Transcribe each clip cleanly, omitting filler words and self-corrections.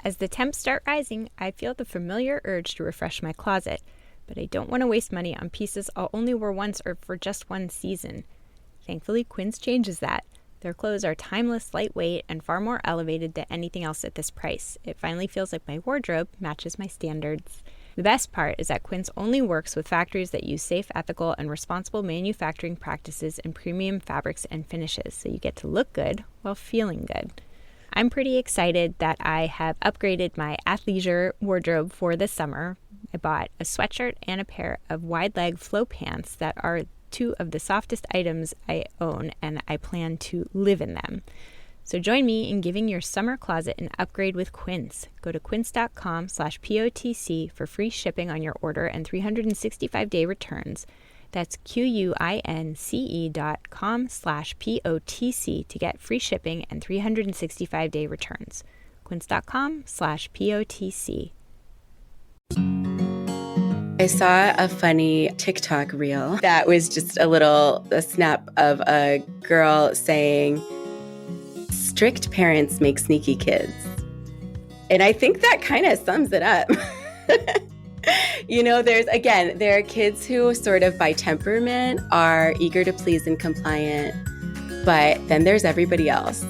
As the temps start rising, I feel the familiar urge to refresh my closet, but I don't want to waste money on pieces I'll only wear once or for just one season. Thankfully, Quince changes that. Their clothes are timeless, lightweight, and far more elevated than anything else at this price. It finally feels like my wardrobe matches my standards. The best part is that Quince only works with factories that use safe, ethical, and responsible manufacturing practices and premium fabrics and finishes, so you get to look good while feeling good. I'm pretty excited that I have upgraded my athleisure wardrobe for this summer. I bought a sweatshirt and a pair of wide-leg flow pants that are two of the softest items I own, and I plan to live in them. So join me in giving your summer closet an upgrade with Quince. Go to quince.com/POTC for free shipping on your order and 365-day returns. That's QUINCE.com/POTC to get free shipping and 365-day returns. Quince.com/POTC. I saw a funny TikTok reel that was just a snap of a girl saying, "Strict parents make sneaky kids." And I think that kind of sums it up. There are kids who sort of by temperament are eager to please and compliant, but then there's everybody else.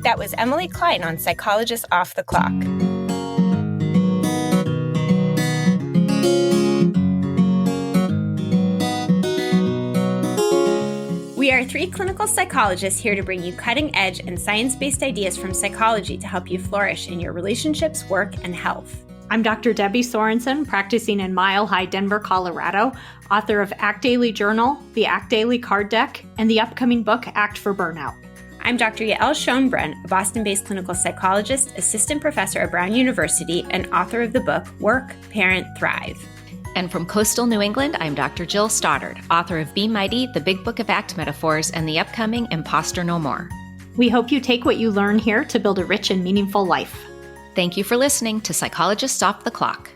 That was Emily Kline on Psychologist Off the Clock. We are 3 clinical psychologists here to bring you cutting-edge and science-based ideas from psychology to help you flourish in your relationships, work, and health. I'm Dr. Debbie Sorensen, practicing in Mile High, Denver, Colorado, author of Act Daily Journal, the Act Daily Card Deck, and the upcoming book, Act for Burnout. I'm Dr. Yael Schoenbrunn, a Boston-based clinical psychologist, assistant professor at Brown University, and author of the book, Work, Parent, Thrive. And from coastal New England, I'm Dr. Jill Stoddard, author of Be Mighty, the Big Book of Act Metaphors, and the upcoming Imposter No More. We hope you take what you learn here to build a rich and meaningful life. Thank you for listening to Psychologists Off the Clock.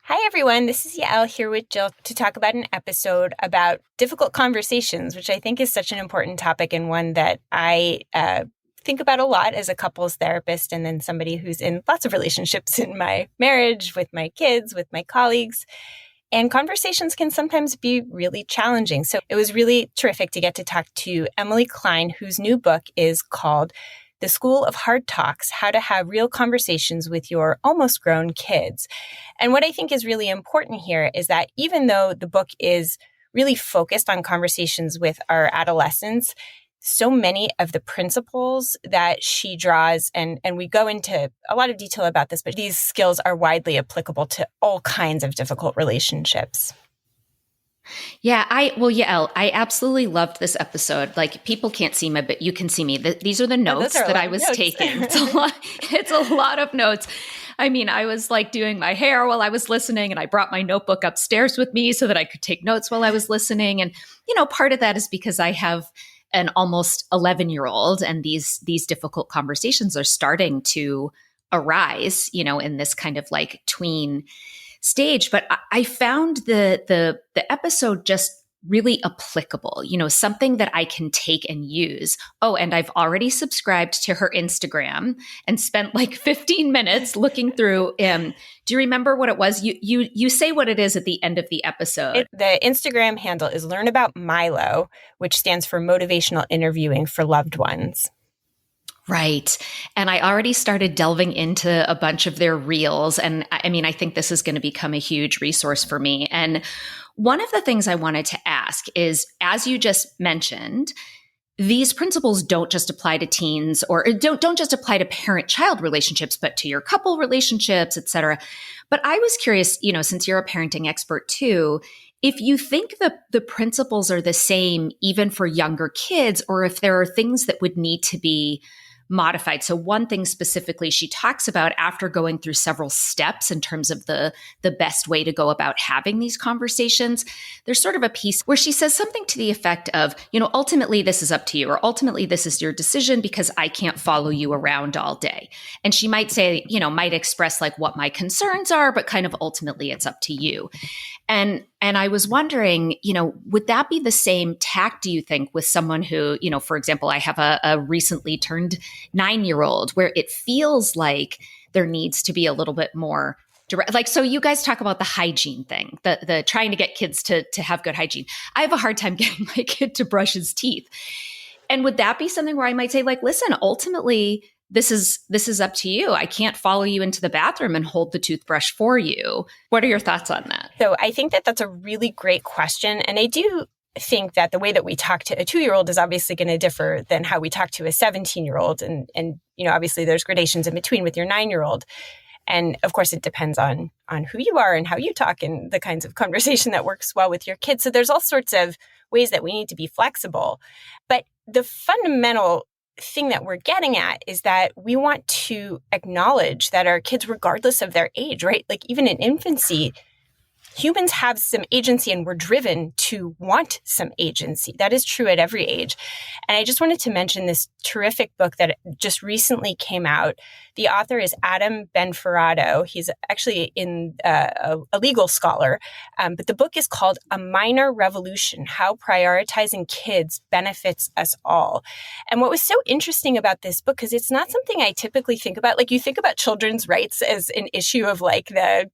Hi, everyone. This is Yael here with Jill to talk about an episode about difficult conversations, which I think is such an important topic and one that I think about a lot as a couples therapist and then somebody who's in lots of relationships in my marriage, with my kids, with my colleagues. And conversations can sometimes be really challenging. So it was really terrific to get to talk to Emily Kline, whose new book is called The School of Hard Talks: How to Have Real Conversations with Your Almost Grown Kids. And what I think is really important here is that even though the book is really focused on conversations with our adolescents, so many of the principles that she draws, and we go into a lot of detail about this, but these skills are widely applicable to all kinds of difficult relationships. Yeah, Yael, I absolutely loved this episode. Like, people can't see me, but you can see me. These are the notes that I was taking. It's a lot of notes. I mean, I was like doing my hair while I was listening, and I brought my notebook upstairs with me so that I could take notes while I was listening. And, part of that is because I have an almost 11-year-old, and these difficult conversations are starting to arise, in this kind of like tween stage. But I found the episode just really applicable, something that I can take and use. Oh, and I've already subscribed to her Instagram and spent like 15 minutes looking through. Do you remember what it was? You say what it is at the end of the episode. The Instagram handle is Learn About Milo, which stands for Motivational Interviewing for Loved Ones. Right. And I already started delving into a bunch of their reels. And I mean, I think this is going to become a huge resource for me. And one of the things I wanted to ask is, as you just mentioned, these principles don't just apply to teens, or don't just apply to parent-child relationships, but to your couple relationships, et cetera. But I was curious, since you're a parenting expert too, if you think the principles are the same even for younger kids, or if there are things that would need to be modified. So one thing specifically she talks about, after going through several steps in terms of the best way to go about having these conversations, there's sort of a piece where she says something to the effect of, ultimately this is up to you, or ultimately this is your decision because I can't follow you around all day. And she might say, might express like what my concerns are, but kind of ultimately it's up to you. And And I was wondering, would that be the same tact, do you think, with someone who, for example, I have a recently turned 9-year-old where it feels like there needs to be a little bit more direct. Like, so you guys talk about the hygiene thing, the trying to get kids to have good hygiene. I have a hard time getting my kid to brush his teeth. And would that be something where I might say, like, listen, ultimately, this is up to you. I can't follow you into the bathroom and hold the toothbrush for you. What are your thoughts on that? So I think that that's a really great question. And I do think that the way that we talk to a 2-year-old is obviously going to differ than how we talk to a 17-year-old. And obviously there's gradations in between with your 9-year-old. And of course, it depends on who you are and how you talk and the kinds of conversation that works well with your kids. So there's all sorts of ways that we need to be flexible. But the fundamental thing that we're getting at is that we want to acknowledge that our kids, regardless of their age, right? Like even in infancy, humans have some agency and we're driven to want some agency. That is true at every age. And I just wanted to mention this terrific book that just recently came out. The author is Adam Benferrado. He's actually a legal scholar, but the book is called A Minor Revolution: How Prioritizing Kids Benefits Us All. And what was so interesting about this book, because it's not something I typically think about, like you think about children's rights as an issue of like the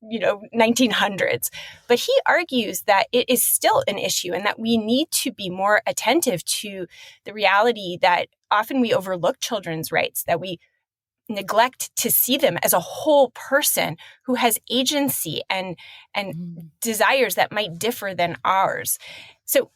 1900s, but he argues that it is still an issue and that we need to be more attentive to the reality that often we overlook children's rights, that we neglect to see them as a whole person who has agency and desires that might differ than ours. So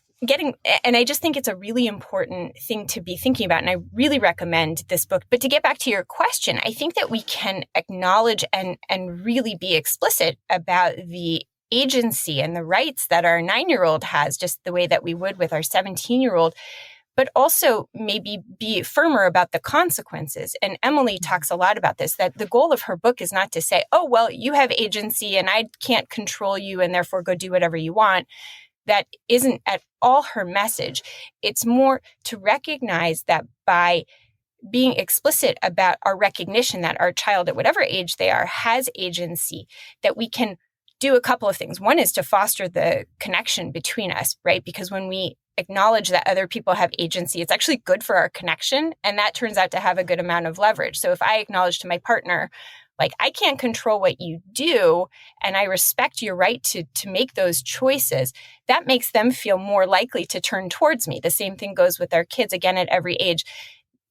and I just think it's a really important thing to be thinking about. And I really recommend this book. But to get back to your question, I think that we can acknowledge and really be explicit about the agency and the rights that our 9-year-old has, just the way that we would with our 17-year-old, but also maybe be firmer about the consequences. And Emily talks a lot about this, that the goal of her book is not to say, oh, well, you have agency and I can't control you and therefore go do whatever you want. That isn't at all her message. It's more to recognize that by being explicit about our recognition that our child at whatever age they are has agency, that we can do a couple of things. One is to foster the connection between us, right? Because when we acknowledge that other people have agency, it's actually good for our connection. And that turns out to have a good amount of leverage. So if I acknowledge to my partner, like, I can't control what you do, and I respect your right to make those choices, that makes them feel more likely to turn towards me. The same thing goes with our kids, again, at every age.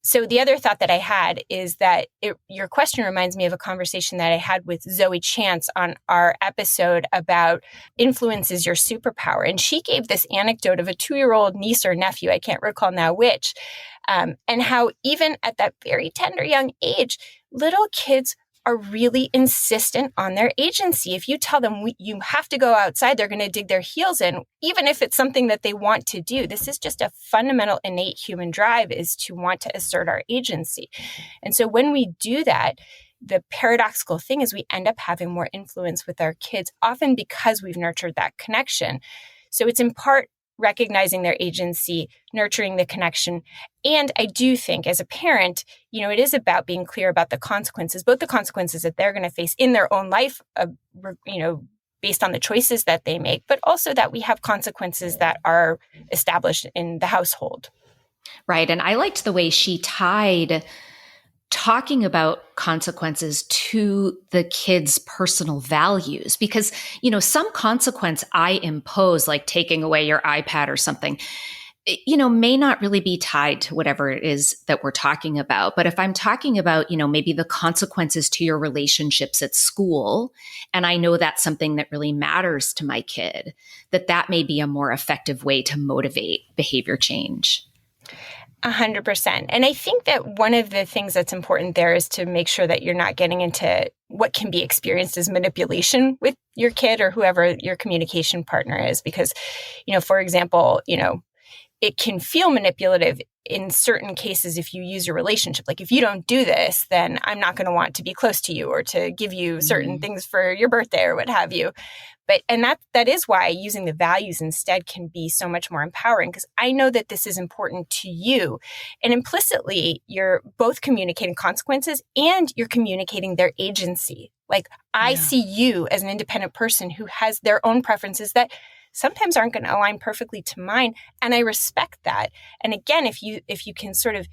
So the other thought that I had is that your question reminds me of a conversation that I had with Zoe Chance on our episode about influence is your superpower. And she gave this anecdote of a 2-year-old niece or nephew, I can't recall now which, and how even at that very tender young age, little kids are really insistent on their agency. If you tell them you have to go outside, they're going to dig their heels in, even if it's something that they want to do. This is just a fundamental innate human drive, is to want to assert our agency. And so when we do that, the paradoxical thing is we end up having more influence with our kids, often because we've nurtured that connection. So it's in part recognizing their agency, nurturing the connection. And I do think as a parent, it is about being clear about the consequences, both the consequences that they're going to face in their own life, based on the choices that they make, but also that we have consequences that are established in the household. Right. And I liked the way she tied talking about consequences to the kids' personal values, because, some consequence I impose, like taking away your iPad or something, may not really be tied to whatever it is that we're talking about. But if I'm talking about, maybe the consequences to your relationships at school, and I know that's something that really matters to my kid, that may be a more effective way to motivate behavior change. 100%. And I think that one of the things that's important there is to make sure that you're not getting into what can be experienced as manipulation with your kid or whoever your communication partner is. Because, for example, it can feel manipulative in certain cases if you use your relationship. Like, if you don't do this, then I'm not going to want to be close to you or to give you certain things for your birthday or what have you. And that is why using the values instead can be so much more empowering, because I know that this is important to you. And implicitly, you're both communicating consequences and you're communicating their agency. Like, I see you as an independent person who has their own preferences that sometimes aren't going to align perfectly to mine. And I respect that. And again, if you can sort of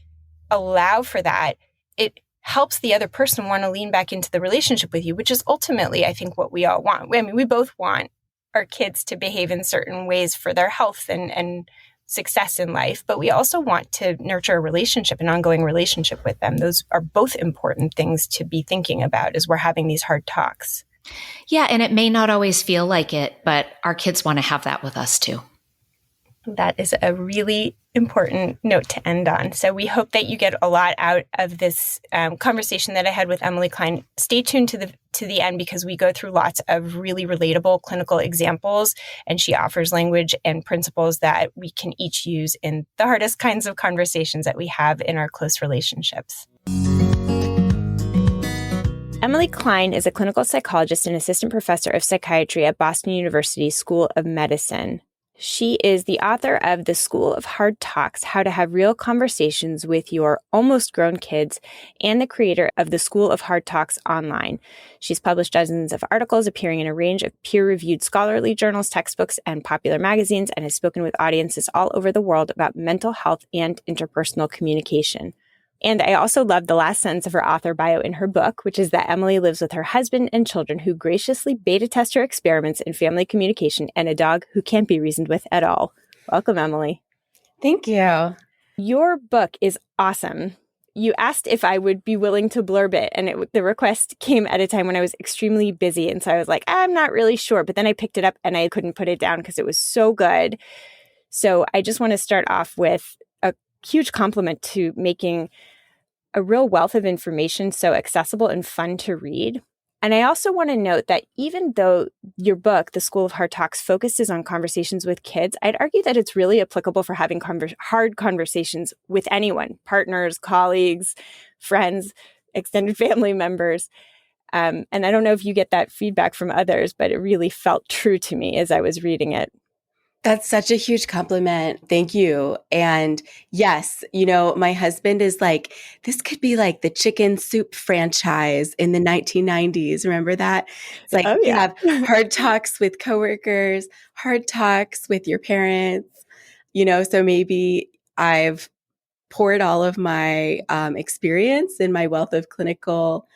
allow for that, it helps the other person want to lean back into the relationship with you, which is ultimately, I think, what we all want. I mean, we both want our kids to behave in certain ways for their health and success in life, but we also want to nurture a relationship, an ongoing relationship with them. Those are both important things to be thinking about as we're having these hard talks. Yeah, and it may not always feel like it, but our kids want to have that with us too. That is a really important note to end on. So we hope that you get a lot out of this conversation that I had with Emily Kline. Stay tuned to the end because we go through lots of really relatable clinical examples, and she offers language and principles that we can each use in the hardest kinds of conversations that we have in our close relationships. Emily Kline is a clinical psychologist and assistant professor of psychiatry at Boston University School of Medicine. She is the author of The School of Hard Talks, How to Have Real Conversations with Your Almost Grown Kids, and the creator of The School of Hard Talks Online. She's published dozens of articles appearing in a range of peer-reviewed scholarly journals, textbooks, and popular magazines, and has spoken with audiences all over the world about mental health and interpersonal communication. And I also love the last sentence of her author bio in her book, which is that Emily lives with her husband and children who graciously beta test her experiments in family communication and a dog who can't be reasoned with at all. Welcome, Emily. Thank you. Your book is awesome. You asked if I would be willing to blurb it, and the request came at a time when I was extremely busy. And so I was like, I'm not really sure. But then I picked it up and I couldn't put it down because it was so good. So I just want to start off with a huge compliment to making a real wealth of information so accessible and fun to read. And I also want to note that even though your book, The School of Hard Talks, focuses on conversations with kids, I'd argue that it's really applicable for having hard conversations with anyone, partners, colleagues, friends, extended family members. And I don't know if you get that feedback from others, but it really felt true to me as I was reading it. That's such a huge compliment. Thank you. And yes, my husband is like, this could be like the chicken soup franchise in the 1990s. Remember that? It's like you have hard talks with coworkers, hard talks with your parents, so maybe I've poured all of my experience and my wealth of clinical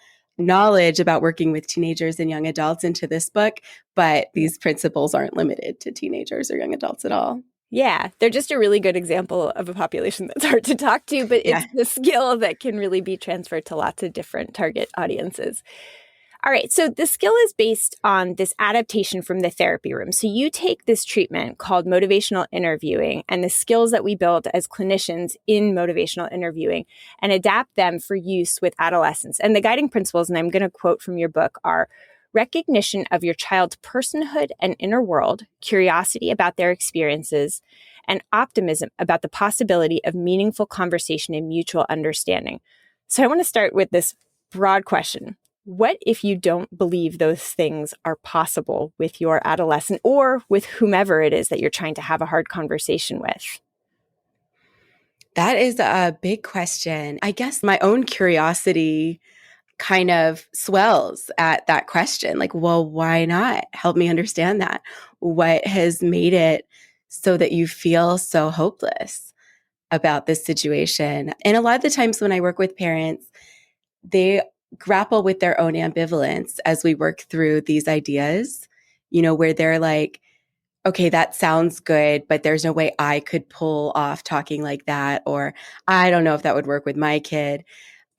knowledge about working with teenagers and young adults into this book, but these principles aren't limited to teenagers or young adults at all. Yeah, they're just a really good example of a population that's hard to talk to, but it's the skill that can really be transferred to lots of different target audiences. All right, so the skill is based on this adaptation from the therapy room. So you take this treatment called motivational interviewing and the skills that we build as clinicians in motivational interviewing and adapt them for use with adolescents. And the guiding principles, and I'm going to quote from your book, are recognition of your child's personhood and inner world, curiosity about their experiences, and optimism about the possibility of meaningful conversation and mutual understanding. So I want to start with this broad question. What if you don't believe those things are possible with your adolescent or with whomever it is that you're trying to have a hard conversation with? That is a big question. I guess my own curiosity kind of swells at that question. Like, well, why not? Help me understand that. What has made it so that you feel so hopeless about this situation? And a lot of the times when I work with parents, they grapple with their own ambivalence as we work through these ideas, where they're like, okay, that sounds good, but there's no way I could pull off talking like that, or I don't know if that would work with my kid.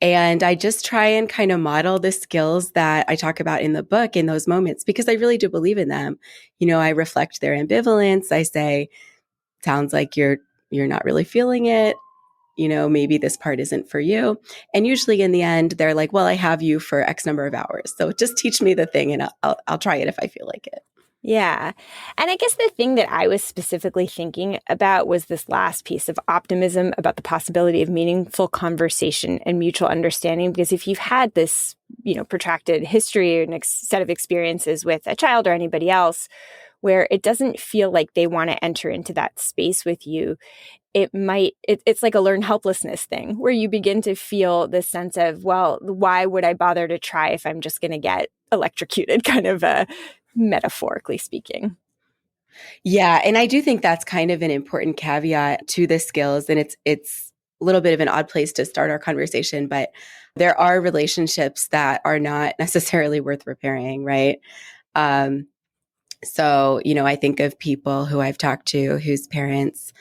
And I just try and kind of model the skills that I talk about in the book in those moments, because I really do believe in them. I reflect their ambivalence. I say, sounds like you're not really feeling it. Maybe this part isn't for you. And usually in the end, they're like, well, I have you for X number of hours. So just teach me the thing and I'll try it if I feel like it. Yeah. And I guess the thing that I was specifically thinking about was this last piece of optimism about the possibility of meaningful conversation and mutual understanding. Because if you've had this, protracted history and set of experiences with a child or anybody else where it doesn't feel like they want to enter into that space with you, it's like a learned helplessness thing where you begin to feel this sense of, well, why would I bother to try if I'm just going to get electrocuted, kind of metaphorically speaking. Yeah, and I do think that's kind of an important caveat to the skills, and it's a little bit of an odd place to start our conversation, but there are relationships that are not necessarily worth repairing, right? Um, so, I think of people who I've talked to whose parents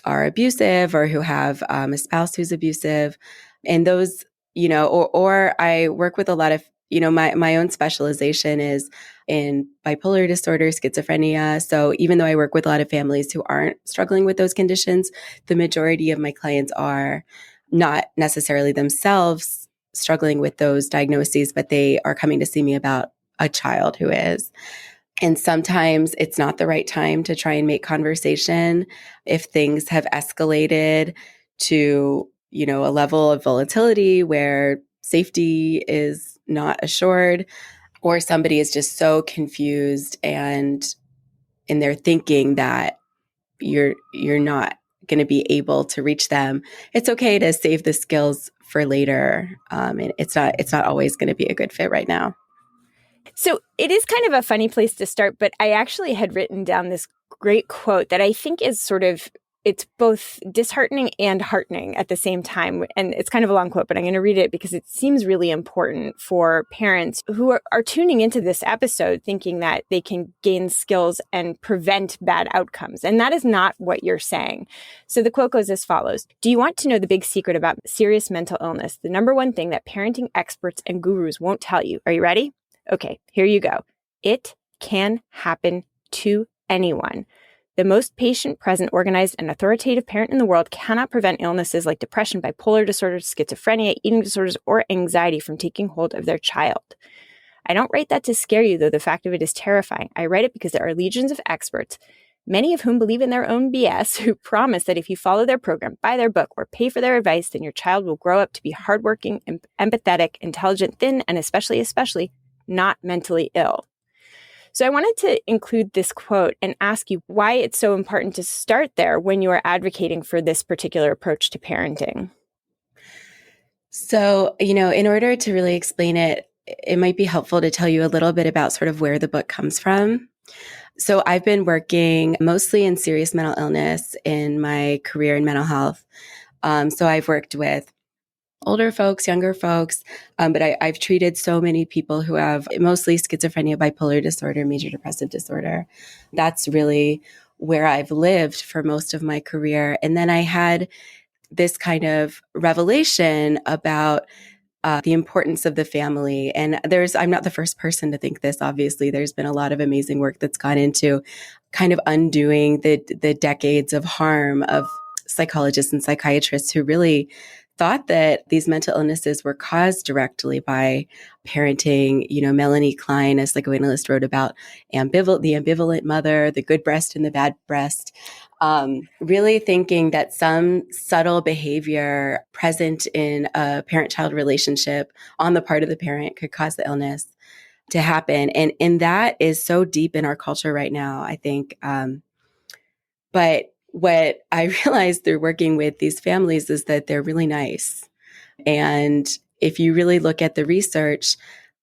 are abusive or who have a spouse who's abusive. And those, or I work with a lot of, my own specialization is in bipolar disorder, schizophrenia. So even though I work with a lot of families who aren't struggling with those conditions, the majority of my clients are not necessarily themselves struggling with those diagnoses, but they are coming to see me about a child who is. And sometimes it's not the right time to try and make conversation if things have escalated to, a level of volatility where safety is not assured, or somebody is just so confused and in their thinking that you're not going to be able to reach them. It's okay to save the skills for later. And it's not always going to be a good fit right now. So it is kind of a funny place to start, but I actually had written down this great quote that I think is it's both disheartening and heartening at the same time. And it's kind of a long quote, but I'm going to read it because it seems really important for parents who are tuning into this episode thinking that they can gain skills and prevent bad outcomes. And that is not what you're saying. So the quote goes as follows. Do you want to know the big secret about serious mental illness? The number one thing that parenting experts and gurus won't tell you. Are you ready? Okay, here you go. It can happen to anyone. The most patient, present, organized, and authoritative parent in the world cannot prevent illnesses like depression, bipolar disorder, schizophrenia, eating disorders, or anxiety from taking hold of their child. I don't write that to scare you, though the fact of it is terrifying. I write it because there are legions of experts, many of whom believe in their own BS, who promise that if you follow their program, buy their book, or pay for their advice, then your child will grow up to be hardworking, empathetic, intelligent, thin, and especially not mentally ill. So I wanted to include this quote and ask you why it's so important to start there when you are advocating for this particular approach to parenting. So, in order to really explain it, it might be helpful to tell you a little bit about sort of where the book comes from. So I've been working mostly in serious mental illness in my career in mental health. So I've worked with older folks, younger folks, but I've treated so many people who have mostly schizophrenia, bipolar disorder, major depressive disorder. That's really where I've lived for most of my career. And then I had this kind of revelation about the importance of the family. And I'm not the first person to think this, obviously. There's been a lot of amazing work that's gone into kind of undoing the decades of harm of psychologists and psychiatrists who really thought that these mental illnesses were caused directly by parenting. Melanie Kline, a psychoanalyst, wrote about the ambivalent mother, the good breast and the bad breast. Really thinking that some subtle behavior present in a parent-child relationship on the part of the parent could cause the illness to happen. And that is so deep in our culture right now, I think. But what I realized through working with these families is that they're really nice. And if you really look at the research,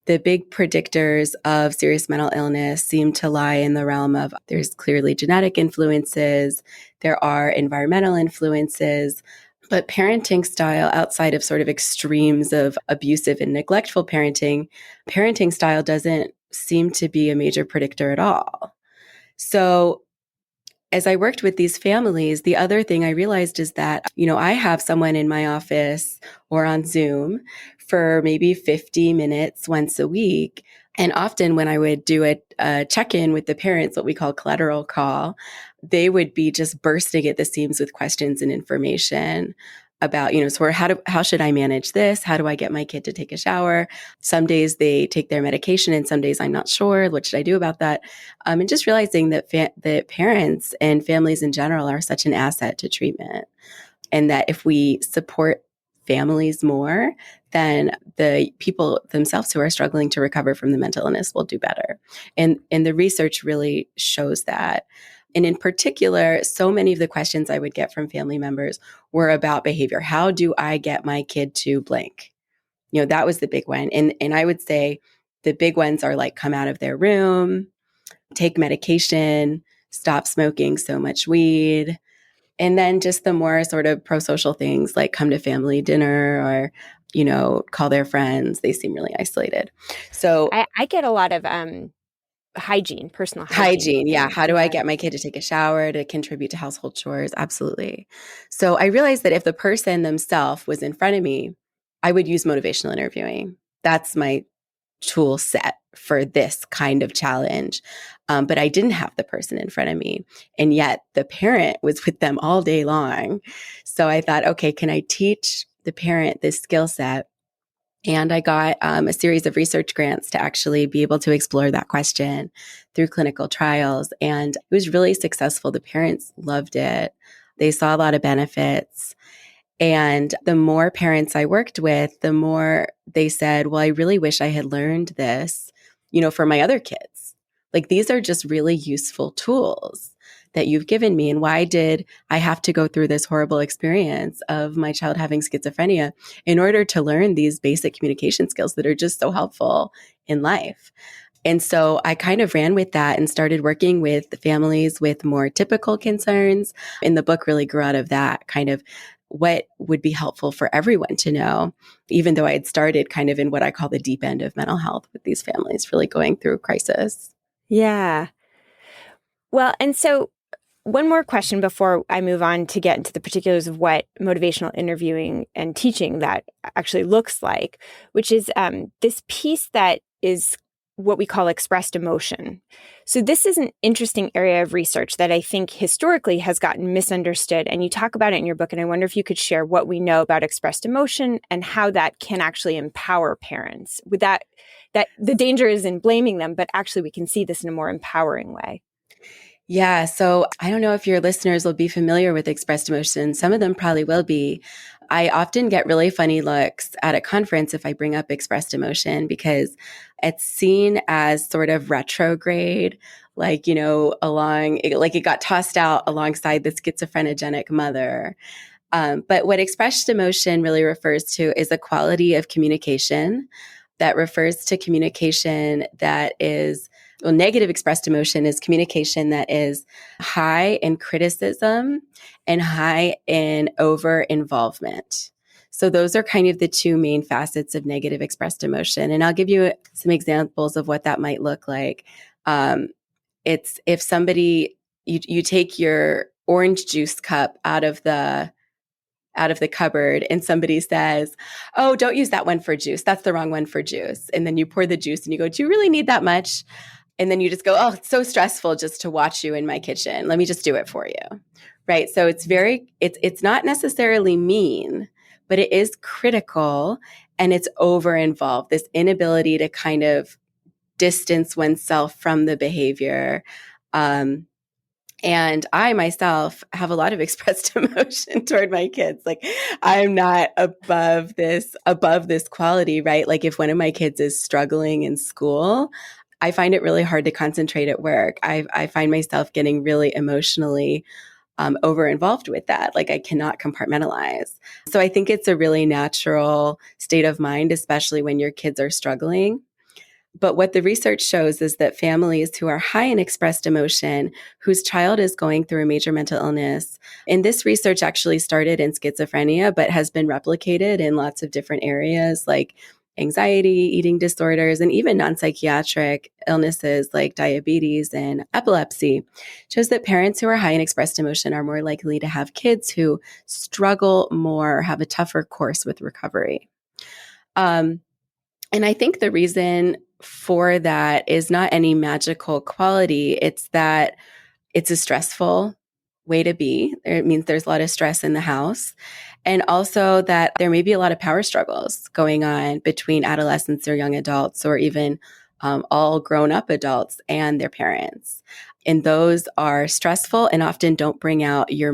the big predictors of serious mental illness seem to lie in the realm of there's clearly genetic influences, there are environmental influences, but parenting style outside of sort of extremes of abusive and neglectful parenting style doesn't seem to be a major predictor at all. So as I worked with these families, the other thing I realized is that, I have someone in my office or on Zoom for maybe 50 minutes once a week. And often when I would do a check-in with the parents, what we call collateral call, they would be just bursting at the seams with questions and information about, so how should I manage this? How do I get my kid to take a shower? Some days they take their medication and some days I'm not sure. What should I do about that? And just realizing that that parents and families in general are such an asset to treatment. And that if we support families more, then the people themselves who are struggling to recover from the mental illness will do better. And the research really shows that. And in particular, so many of the questions I would get from family members were about behavior. How do I get my kid to blank? That was the big one. And I would say the big ones are like come out of their room, take medication, stop smoking so much weed. And then just the more sort of pro-social things like come to family dinner or, call their friends. They seem really isolated. So I get a lot of hygiene, personal hygiene. Yeah. things. How do I get my kid to take a shower, to contribute to household chores? Absolutely. So I realized that if the person themselves was in front of me, I would use motivational interviewing. That's my tool set for this kind of challenge. But I didn't have the person in front of me. And yet the parent was with them all day long. So I thought, okay, can I teach the parent this skill set? And I got a series of research grants to actually be able to explore that question through clinical trials. And it was really successful. The parents loved it. They saw a lot of benefits. And the more parents I worked with, the more they said, well, I really wish I had learned this, for my other kids. Like, these are just really useful tools that you've given me. And why did I have to go through this horrible experience of my child having schizophrenia in order to learn these basic communication skills that are just so helpful in life? And so I kind of ran with that and started working with families with more typical concerns. And the book really grew out of that, kind of what would be helpful for everyone to know, even though I had started kind of in what I call the deep end of mental health with these families really going through a crisis. Yeah. Well, and so one more question before I move on to get into the particulars of what motivational interviewing and teaching that actually looks like, which is this piece that is what we call expressed emotion. So this is an interesting area of research that I think historically has gotten misunderstood. And you talk about it in your book. And I wonder if you could share what we know about expressed emotion and how that can actually empower parents. With that the danger is in blaming them, but actually we can see this in a more empowering way. Yeah. So I don't know if your listeners will be familiar with expressed emotion. Some of them probably will be. I often get really funny looks at a conference if I bring up expressed emotion because it's seen as sort of retrograde, like, like it got tossed out alongside the schizophrenic mother. But what expressed emotion really refers to is a quality of communication that refers to communication that is, well, negative expressed emotion is communication that is high in criticism and high in over involvement. So those are kind of the two main facets of negative expressed emotion. And I'll give you some examples of what that might look like. It's if somebody, you take your orange juice cup out of the cupboard and somebody says, oh, don't use that one for juice. That's the wrong one for juice. And then you pour the juice and you go, do you really need that much? And then you just go, oh, it's so stressful just to watch you in my kitchen. Let me just do it for you. Right. So it's not necessarily mean, but it is critical and it's over involved. This inability to kind of distance oneself from the behavior. And I myself have a lot of expressed emotion toward my kids. Like, I'm not above this quality, right? Like, if one of my kids is struggling in school, I find it really hard to concentrate at work. I find myself getting really emotionally over involved with that. Like, I cannot compartmentalize. So I think it's a really natural state of mind, especially when your kids are struggling. But what the research shows is that families who are high in expressed emotion, whose child is going through a major mental illness, and this research actually started in schizophrenia, but has been replicated in lots of different areas like anxiety, eating disorders, and even non-psychiatric illnesses like diabetes and epilepsy, shows that parents who are high in expressed emotion are more likely to have kids who struggle more, have a tougher course with recovery. And I think the reason for that is not any magical quality. It's that it's a stressful way to be. It means there's a lot of stress in the house. And also that there may be a lot of power struggles going on between adolescents or young adults or even all grown up adults and their parents. And those are stressful and often don't bring out your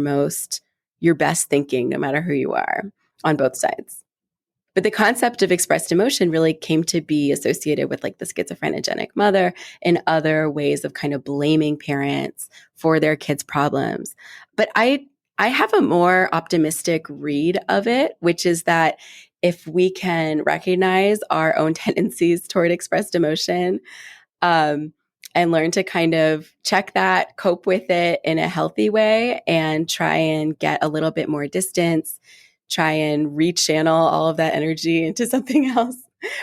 best thinking, no matter who you are, on both sides. But the concept of expressed emotion really came to be associated with like the schizophrenic mother and other ways of kind of blaming parents for their kids' problems. But I have a more optimistic read of it, which is that if we can recognize our own tendencies toward expressed emotion, and learn to kind of check that, cope with it in a healthy way, and try and get a little bit more distance, try and rechannel all of that energy into something else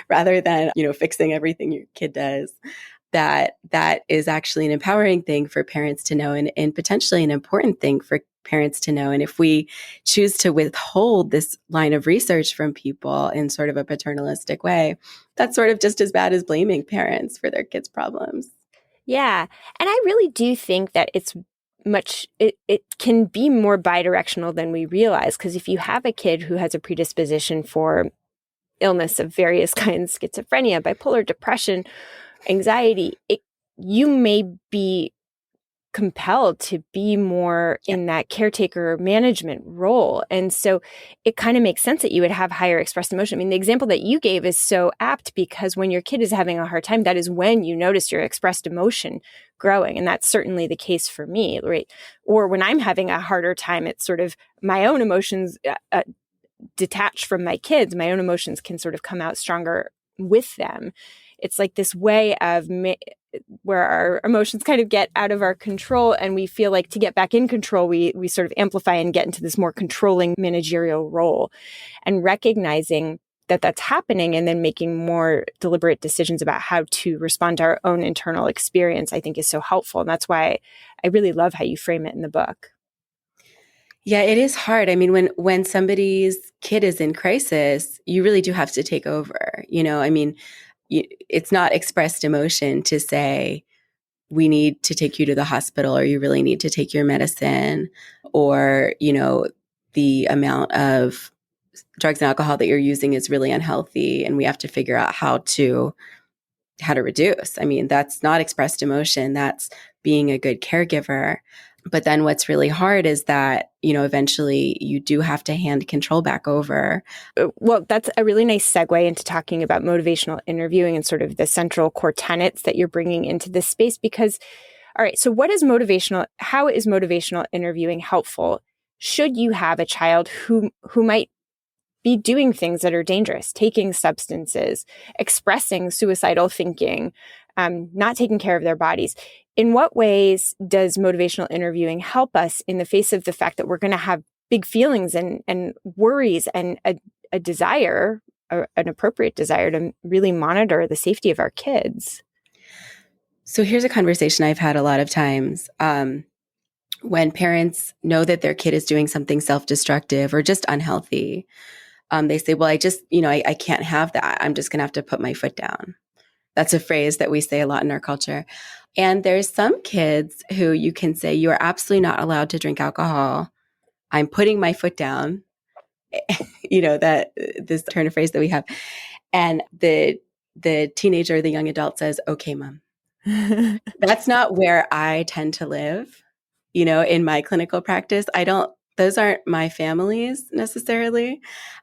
rather than, fixing everything your kid does. That is actually an empowering thing for parents to know, and potentially an important thing for parents to know. And if we choose to withhold this line of research from people in sort of a paternalistic way, that's sort of just as bad as blaming parents for their kids' problems. Yeah. And I really do think that it can be more bidirectional than we realize. Because if you have a kid who has a predisposition for illness of various kinds, schizophrenia, bipolar depression, anxiety, you may be compelled to be more in that caretaker management role. And so it kind of makes sense that you would have higher expressed emotion. I mean, the example that you gave is so apt, because when your kid is having a hard time, that is when you notice your expressed emotion growing. And that's certainly the case for me, right? Or when I'm having a harder time, it's sort of my own emotions detached from my kids. My own emotions can sort of come out stronger with them. It's like this way of where our emotions kind of get out of our control, and we feel like to get back in control, we sort of amplify and get into this more controlling managerial role. And recognizing that that's happening and then making more deliberate decisions about how to respond to our own internal experience, I think is so helpful. And that's why I really love how you frame it in the book. Yeah, it is hard. I mean, when somebody's kid is in crisis, you really do have to take over. It's not expressed emotion to say, we need to take you to the hospital, or you really need to take your medicine, or, the amount of drugs and alcohol that you're using is really unhealthy and we have to figure out how to reduce. I mean, that's not expressed emotion. That's being a good caregiver. But then what's really hard is that, eventually you do have to hand control back over. Well, that's a really nice segue into talking about motivational interviewing and sort of the central core tenets that you're bringing into this space. Because, all right, so how is motivational interviewing helpful? Should you have a child who might be doing things that are dangerous, taking substances, expressing suicidal thinking, not taking care of their bodies? In what ways does motivational interviewing help us in the face of the fact that we're going to have big feelings and worries and a desire, an appropriate desire to really monitor the safety of our kids? So here's a conversation I've had a lot of times. When parents know that their kid is doing something self-destructive or just unhealthy, they say, well, I can't have that. I'm just going to have to put my foot down. That's a phrase that we say a lot in our culture. And there's some kids who you can say, you are absolutely not allowed to drink alcohol. I'm putting my foot down. That this turn of phrase that we have. And the teenager, the young adult says, okay, mom. That's not where I tend to live, in my clinical practice. Those aren't my families necessarily.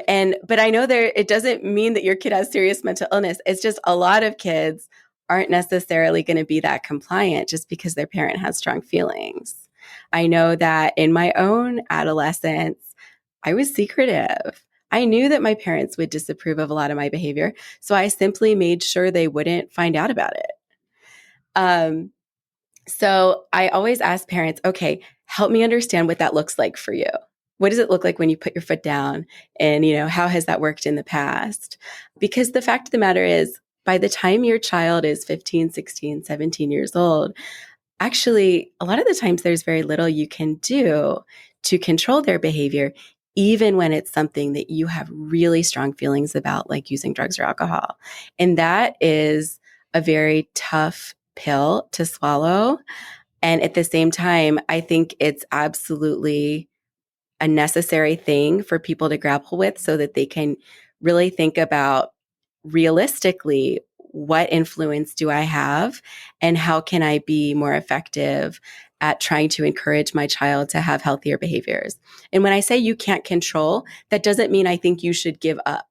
But I know it doesn't mean that your kid has serious mental illness. It's just a lot of kids aren't necessarily going to be that compliant just because their parent has strong feelings. I know that in my own adolescence, I was secretive. I knew that my parents would disapprove of a lot of my behavior, so I simply made sure they wouldn't find out about it. So I always ask parents, okay, help me understand what that looks like for you. What does it look like when you put your foot down? And, how has that worked in the past? Because the fact of the matter is, by the time your child is 15, 16, 17 years old, actually, a lot of the times there's very little you can do to control their behavior, even when it's something that you have really strong feelings about, like using drugs or alcohol. And that is a very tough pill to swallow. And at the same time, I think it's absolutely a necessary thing for people to grapple with so that they can really think about realistically, what influence do I have and how can I be more effective at trying to encourage my child to have healthier behaviors. And when I say you can't control, that doesn't mean I think you should give up.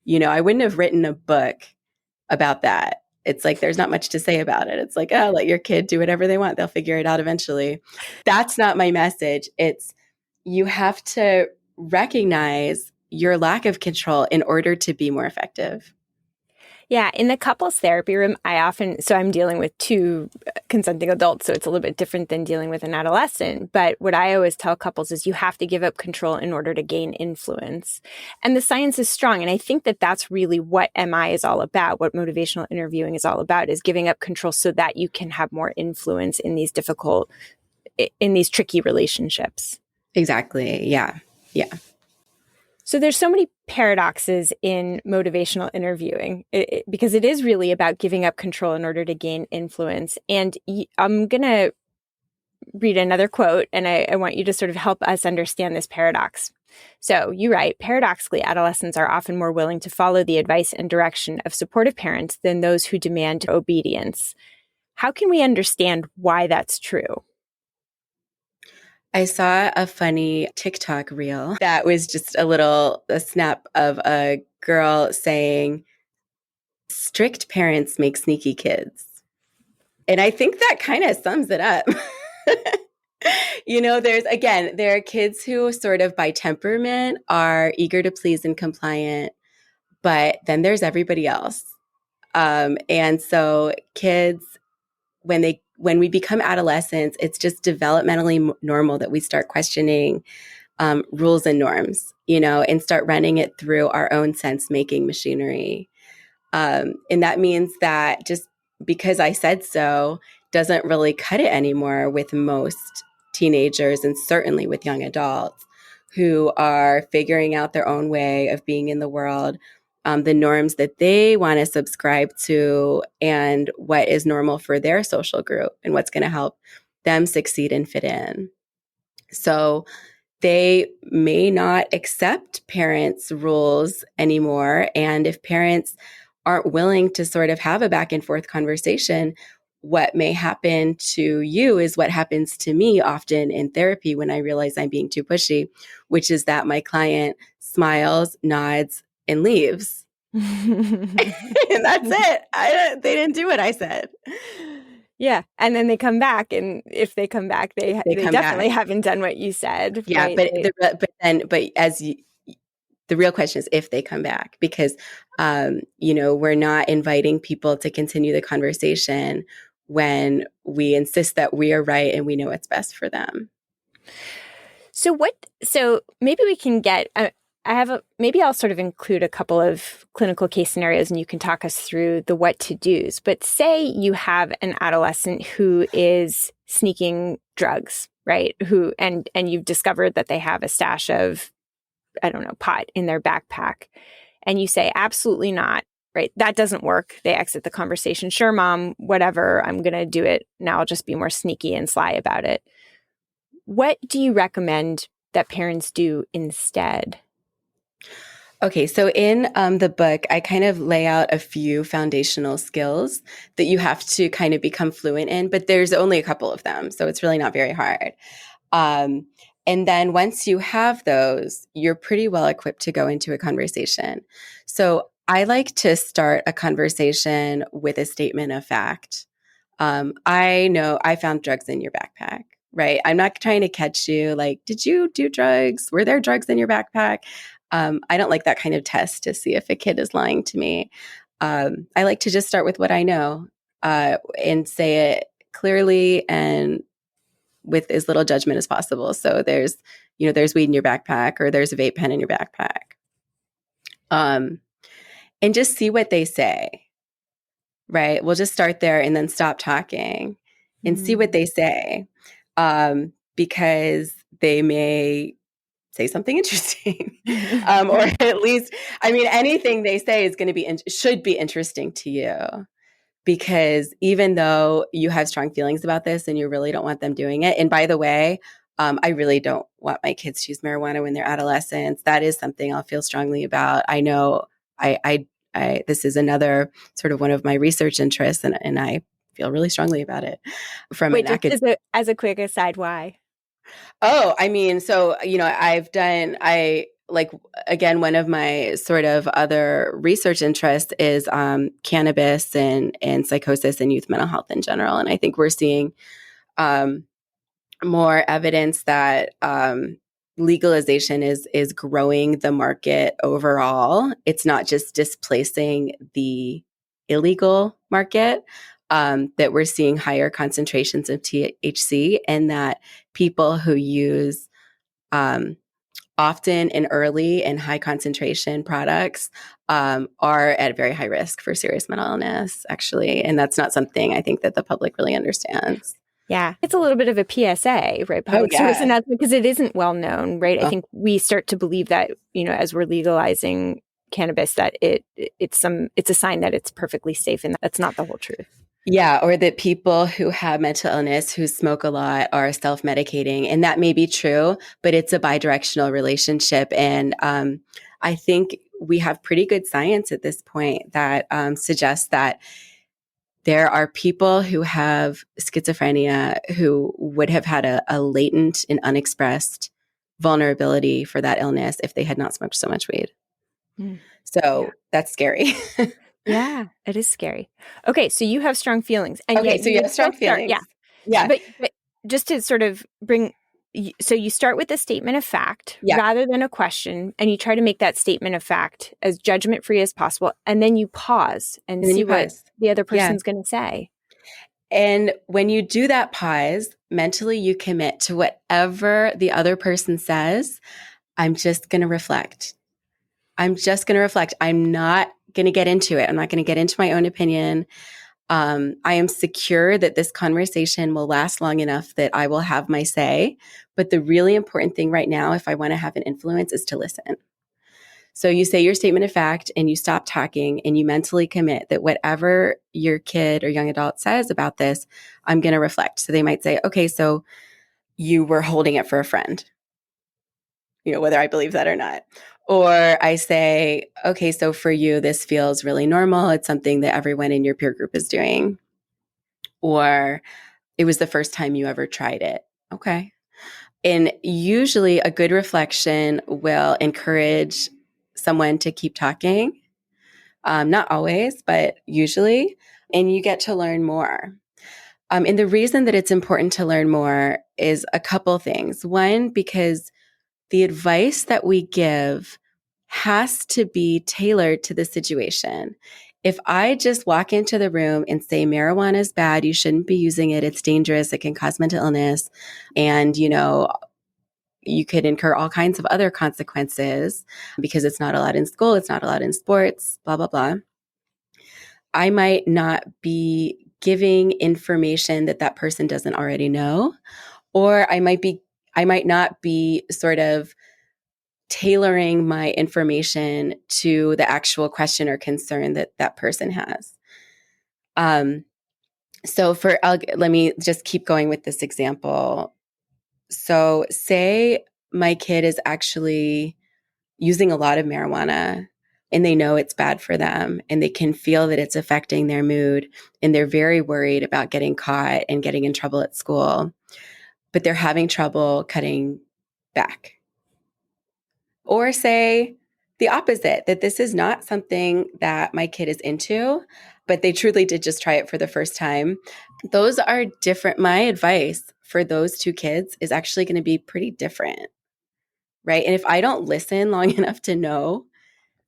I wouldn't have written a book about that. It's like, there's not much to say about it. It's like, oh, let your kid do whatever they want. They'll figure it out eventually. That's not my message. It's you have to recognize your lack of control in order to be more effective. Yeah, in the couples therapy room, so I'm dealing with two consenting adults, so it's a little bit different than dealing with an adolescent. But what I always tell couples is you have to give up control in order to gain influence. And the science is strong. And I think that that's really what MI is all about, what motivational interviewing is all about, is giving up control so that you can have more influence in these tricky relationships. Exactly. Yeah. Yeah. So there's so many paradoxes in motivational interviewing because it is really about giving up control in order to gain influence. And I'm going to read another quote, and I want you to sort of help us understand this paradox. So you write, paradoxically, adolescents are often more willing to follow the advice and direction of supportive parents than those who demand obedience. How can we understand why that's true? I saw a funny TikTok reel that was just a snap of a girl saying, strict parents make sneaky kids. And I think that kind of sums it up. There are kids who sort of by temperament are eager to please and compliant, but then there's everybody else. And so kids, when we become adolescents, it's just developmentally normal that we start questioning rules and norms, and start running it through our own sense-making machinery. And that means that just because I said so doesn't really cut it anymore with most teenagers and certainly with young adults who are figuring out their own way of being in the world, the norms that they want to subscribe to, and what is normal for their social group and what's going to help them succeed and fit in. So they may not accept parents' rules anymore. And if parents aren't willing to sort of have a back and forth conversation, what may happen to you is what happens to me often in therapy when I realize I'm being too pushy, which is that my client smiles, nods, and leaves. And that's it. They didn't do what I said. Yeah. And then they come back. And if they come back, they definitely haven't done what you said. Yeah. Right? The real question is if they come back, because, we're not inviting people to continue the conversation when we insist that we are right and we know what's best for them. So maybe we can get, maybe I'll sort of include a couple of clinical case scenarios and you can talk us through the what to do's. But say you have an adolescent who is sneaking drugs, right? And you've discovered that they have a stash of, I don't know, pot in their backpack. And you say, absolutely not, right? That doesn't work. They exit the conversation. Sure, mom, whatever. I'm going to do it. Now I'll just be more sneaky and sly about it. What do you recommend that parents do instead? Okay, so in the book, I kind of lay out a few foundational skills that you have to kind of become fluent in, but there's only a couple of them, so it's really not very hard. And then once you have those, you're pretty well equipped to go into a conversation. So I like to start a conversation with a statement of fact. I know I found drugs in your backpack, right? I'm not trying to catch you like, did you do drugs? Were there drugs in your backpack? I don't like that kind of test to see if a kid is lying to me. I like to just start with what I know and say it clearly and with as little judgment as possible. So there's weed in your backpack or there's a vape pen in your backpack. And just see what they say, right? We'll just start there and then stop talking and see what they say because they may say something interesting or at least, anything they say is going to be, should be interesting to you. Because even though you have strong feelings about this and you really don't want them doing it, and by the way, I really don't want my kids to use marijuana when they're adolescents. That is something I'll feel strongly about. I know this is another sort of one of my research interests, and I feel really strongly about it. As a quick aside, why? Oh, again, one of my sort of other research interests is cannabis and psychosis and youth mental health in general. And I think we're seeing more evidence that legalization is growing the market overall. It's not just displacing the illegal market, that we're seeing higher concentrations of THC, and that people who use often in early and high concentration products are at very high risk for serious mental illness, actually. And that's not something I think that the public really understands. Yeah, it's a little bit of a PSA, right? Public service announcement, because it isn't well known, right? I think we start to believe that, as we're legalizing cannabis, that it's a sign that it's perfectly safe, and that's not the whole truth. Yeah, or that people who have mental illness who smoke a lot are self-medicating, and that may be true, but it's a bidirectional relationship. And I think we have pretty good science at this point that suggests that there are people who have schizophrenia who would have had a latent and unexpressed vulnerability for that illness if they had not smoked so much weed. So that's scary. Yeah, it is scary. Okay, so you have strong feelings. And okay, so you have strong feelings. Yeah. But just to sort of so you start with a statement of fact rather than a question, and you try to make that statement of fact as judgment-free as possible, and then you pause and see what the other person's going to say. And when you do that pause, mentally you commit to whatever the other person says. I'm just going to reflect. I'm not going to get into it. I'm not going to get into my own opinion. I am secure that this conversation will last long enough that I will have my say. But the really important thing right now, if I want to have an influence, is to listen. So you say your statement of fact and you stop talking and you mentally commit that whatever your kid or young adult says about this, I'm going to reflect. So they might say, okay, so you were holding it for a friend, whether I believe that or not. Or I say, okay, so for you, this feels really normal. It's something that everyone in your peer group is doing. Or it was the first time you ever tried it. Okay. And usually a good reflection will encourage someone to keep talking. Not always, but usually. And you get to learn more. And the reason that it's important to learn more is a couple things. One, because the advice that we give has to be tailored to the situation. If I just walk into the room and say marijuana is bad, you shouldn't be using it, it's dangerous, it can cause mental illness, and you could incur all kinds of other consequences because it's not allowed in school, it's not allowed in sports, blah, blah, blah. I might not be giving information that person doesn't already know, or I might not be sort of tailoring my information to the actual question or concern that person has. So let me just keep going with this example. So say my kid is actually using a lot of marijuana and they know it's bad for them and they can feel that it's affecting their mood and they're very worried about getting caught and getting in trouble at school, but they're having trouble cutting back. Or say the opposite, that this is not something that my kid is into, but they truly did just try it for the first time. Those are different. My advice for those two kids is actually going to be pretty different, right? And if I don't listen long enough to know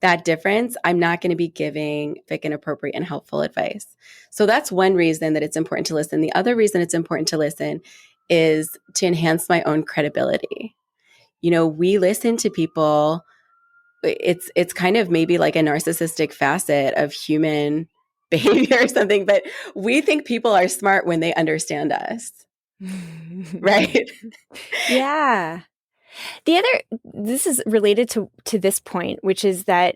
that difference, I'm not going to be giving and appropriate and helpful advice. So that's one reason that it's important to listen. The other reason it's important to listen is to enhance my own credibility. We listen to people. It's kind of maybe like a narcissistic facet of human behavior or something, but we think people are smart when they understand us. Right? Yeah. This is related to this point, which is that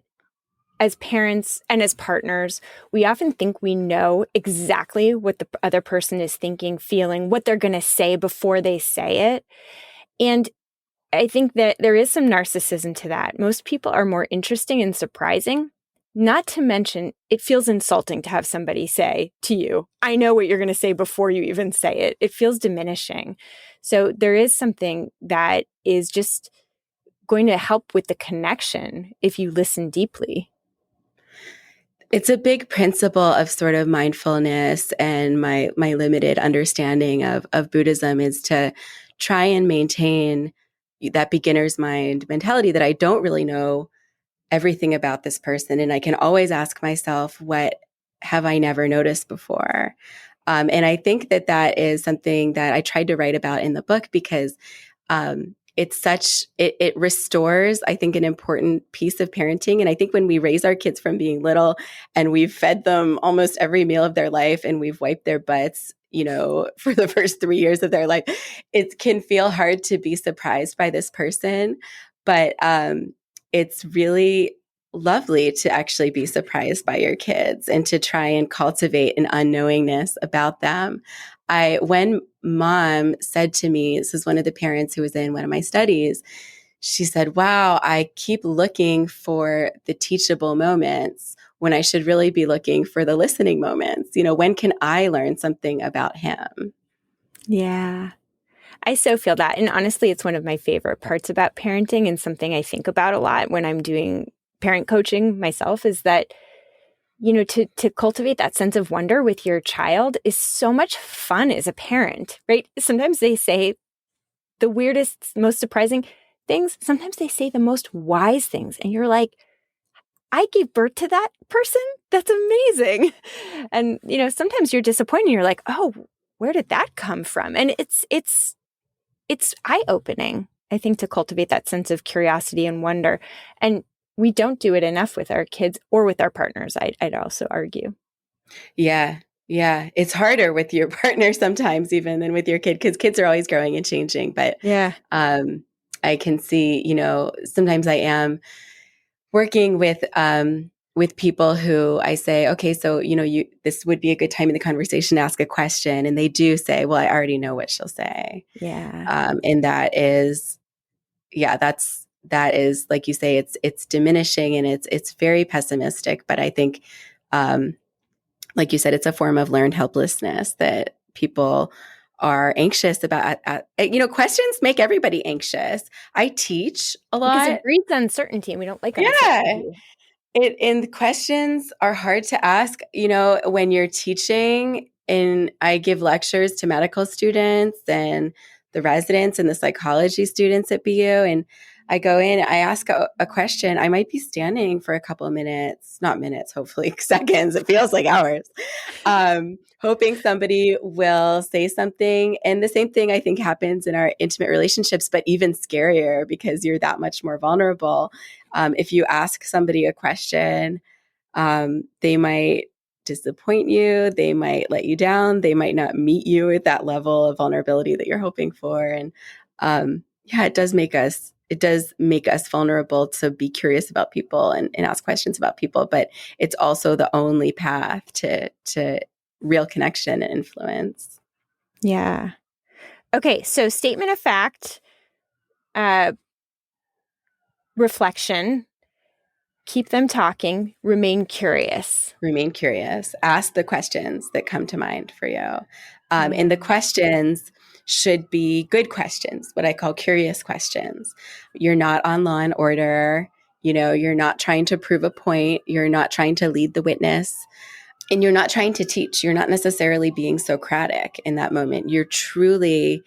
as parents and as partners, we often think we know exactly what the other person is thinking, feeling, what they're going to say before they say it. And I think that there is some narcissism to that. Most people are more interesting and surprising. Not to mention, it feels insulting to have somebody say to you, I know what you're going to say before you even say it. It feels diminishing. So there is something that is just going to help with the connection if you listen deeply. It's a big principle of sort of mindfulness, and my limited understanding of Buddhism is to try and maintain that beginner's mind mentality that I don't really know everything about this person. And I can always ask myself, what have I never noticed before? And I think that that is something that I tried to write about in the book because it restores, I think, an important piece of parenting. And I think when we raise our kids from being little and we've fed them almost every meal of their life and we've wiped their butts, for the first 3 years of their life, it can feel hard to be surprised by this person. But it's really lovely to actually be surprised by your kids and to try and cultivate an unknowingness about them. When mom said to me, this is one of the parents who was in one of my studies, she said, wow, I keep looking for the teachable moments when I should really be looking for the listening moments. When can I learn something about him? Yeah. I so feel that. And honestly, it's one of my favorite parts about parenting and something I think about a lot when I'm doing parent coaching myself is that, to cultivate that sense of wonder with your child is so much fun as a parent, right? Sometimes they say the weirdest, most surprising things. Sometimes they say the most wise things. And you're like, I gave birth to that person? That's amazing. And, sometimes you're disappointed. You're like, oh, where did that come from? And it's eye-opening, I think, to cultivate that sense of curiosity and wonder. And we don't do it enough with our kids or with our partners, I'd also argue. Yeah. Yeah. It's harder with your partner sometimes even than with your kid because kids are always growing and changing. But yeah, I can see, sometimes I am working with people who I say, okay, so, this would be a good time in the conversation to ask a question. And they do say, well, I already know what she'll say. Yeah. And that is, that is, like you say, it's diminishing and it's very pessimistic. But I think, like you said, it's a form of learned helplessness that people are anxious about. Questions make everybody anxious. I teach a lot. Because it breeds uncertainty and we don't like Yeah. uncertainty. And the questions are hard to ask, when you're teaching. And I give lectures to medical students and the residents and the psychology students at BU. And I go in, I ask a question. I might be standing for a couple of minutes, not minutes, hopefully seconds. It feels like hours. Hoping somebody will say something. And the same thing I think happens in our intimate relationships, but even scarier because you're that much more vulnerable. If you ask somebody a question, they might disappoint you. They might let you down. They might not meet you at that level of vulnerability that you're hoping for. And it does make us vulnerable to be curious about people and ask questions about people. But it's also the only path to real connection and influence. Yeah. Okay. So statement of fact, reflection, keep them talking, remain curious. Remain curious. Ask the questions that come to mind for you. And the questions should be good questions, what I call curious questions. You're not on Law and Order. You're not trying to prove a point. You're not trying to lead the witness. And you're not trying to teach. You're not necessarily being Socratic in that moment. You're truly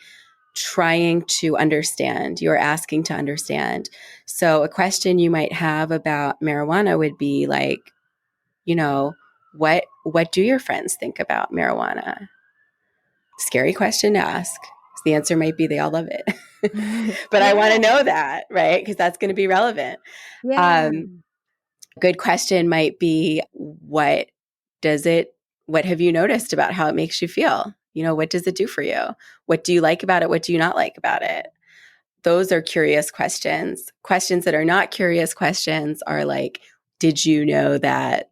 trying to understand. You're asking to understand. So a question you might have about marijuana would be like, what do your friends think about marijuana? Scary question to ask. The answer might be they all love it. But I want to know that, right? Because that's going to be relevant. Yeah. Good question might be, what have you noticed about how it makes you feel? What does it do for you? What do you like about it? What do you not like about it? Those are curious questions. Questions that are not curious questions are like, did you know that ...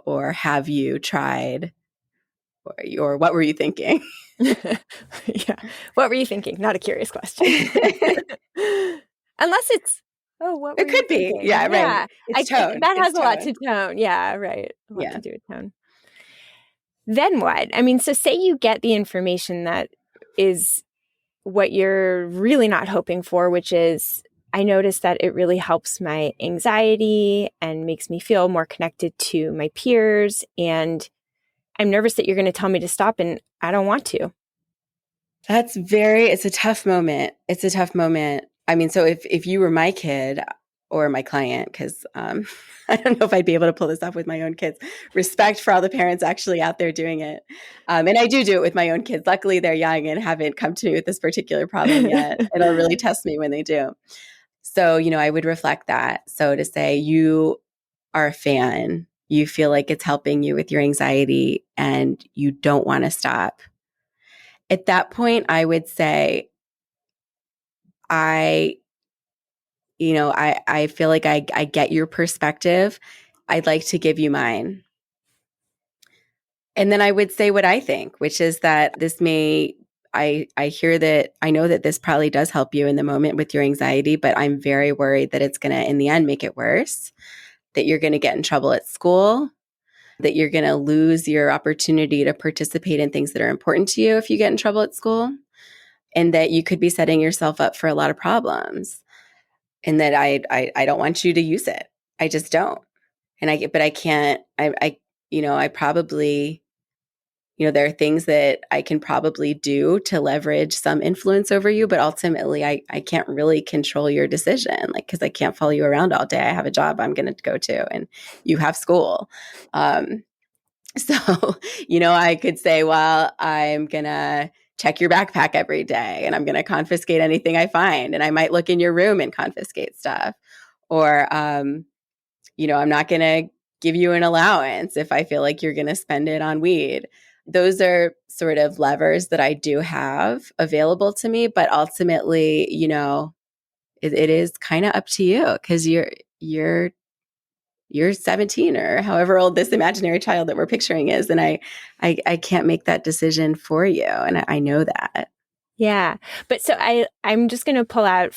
or have you tried, or what were you thinking? Yeah. What were you thinking? Not a curious question. Unless it's, what were It could you be. thinking? Yeah, right. It's tone. That has It's a lot tone. to tone. Yeah, right. A lot Yeah. to do with tone. Then what? I mean, so say you get the information that is what you're really not hoping for, which is, I noticed that it really helps my anxiety and makes me feel more connected to my peers. And I'm nervous that you're going to tell me to stop, and I don't want to. It's a tough moment. It's a tough moment. I mean, so if you were my kid or my client, because I don't know if I'd be able to pull this off with my own kids, respect for all the parents actually out there doing it. And I do it with my own kids. Luckily, they're young and haven't come to me with this particular problem yet. It'll really test me when they do. So, I would reflect that. So to say you are a fan, you feel like it's helping you with your anxiety and you don't want to stop. At that point, I would say, I feel like I get your perspective. I'd like to give you mine. And then I would say what I think, which is that I hear that, I know that this probably does help you in the moment with your anxiety, but I'm very worried that it's going to, in the end, make it worse, that you're going to get in trouble at school, that you're going to lose your opportunity to participate in things that are important to you if you get in trouble at school, and that you could be setting yourself up for a lot of problems. And that I don't want you to use it. I just don't. But I can't, I probably, there are things that I can probably do to leverage some influence over you, but ultimately I can't really control your decision, because I can't follow you around all day. I have a job I'm going to go to and you have school. So, I could say, well, I'm going to check your backpack every day and I'm going to confiscate anything I find. And I might look in your room and confiscate stuff. Or, I'm not going to give you an allowance if I feel like you're going to spend it on weed. Those are sort of levers that I do have available to me. But ultimately, it is kind of up to you, because you're 17 or however old this imaginary child that we're picturing is. And I can't make that decision for you. And I know that. Yeah. But so I'm just going to pull out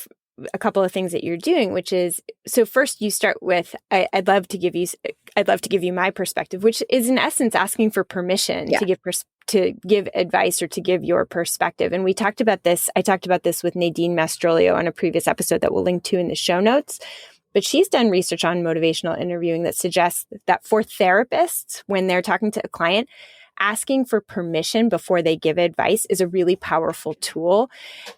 a couple of things that you're doing, which is, so first you start with, I'd love to give you my perspective, which is in essence asking for permission to give advice or to give your perspective. And I talked about this with Nadine Mastrolio on a previous episode that we'll link to in the show notes. But she's done research on motivational interviewing that suggests that for therapists, when they're talking to a client, asking for permission before they give advice is a really powerful tool.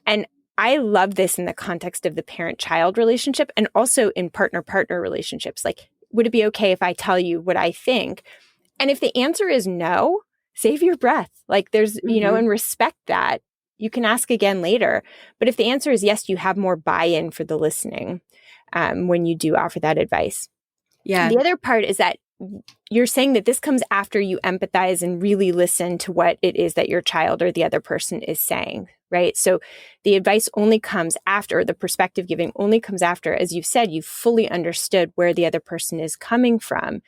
And I love this in the context of the parent-child relationship and also in partner-partner relationships. Like, would it be okay if I tell you what I think? And if the answer is no, save your breath. Like, there's, and respect that. You can ask again later. But if the answer is yes, you have more buy-in for the listening when you do offer that advice. Yeah. The other part is that you're saying that this comes after you empathize and really listen to what it is that your child or the other person is saying, right? So the advice only comes after, the perspective giving only comes after, as you've said, you've fully understood where the other person is coming from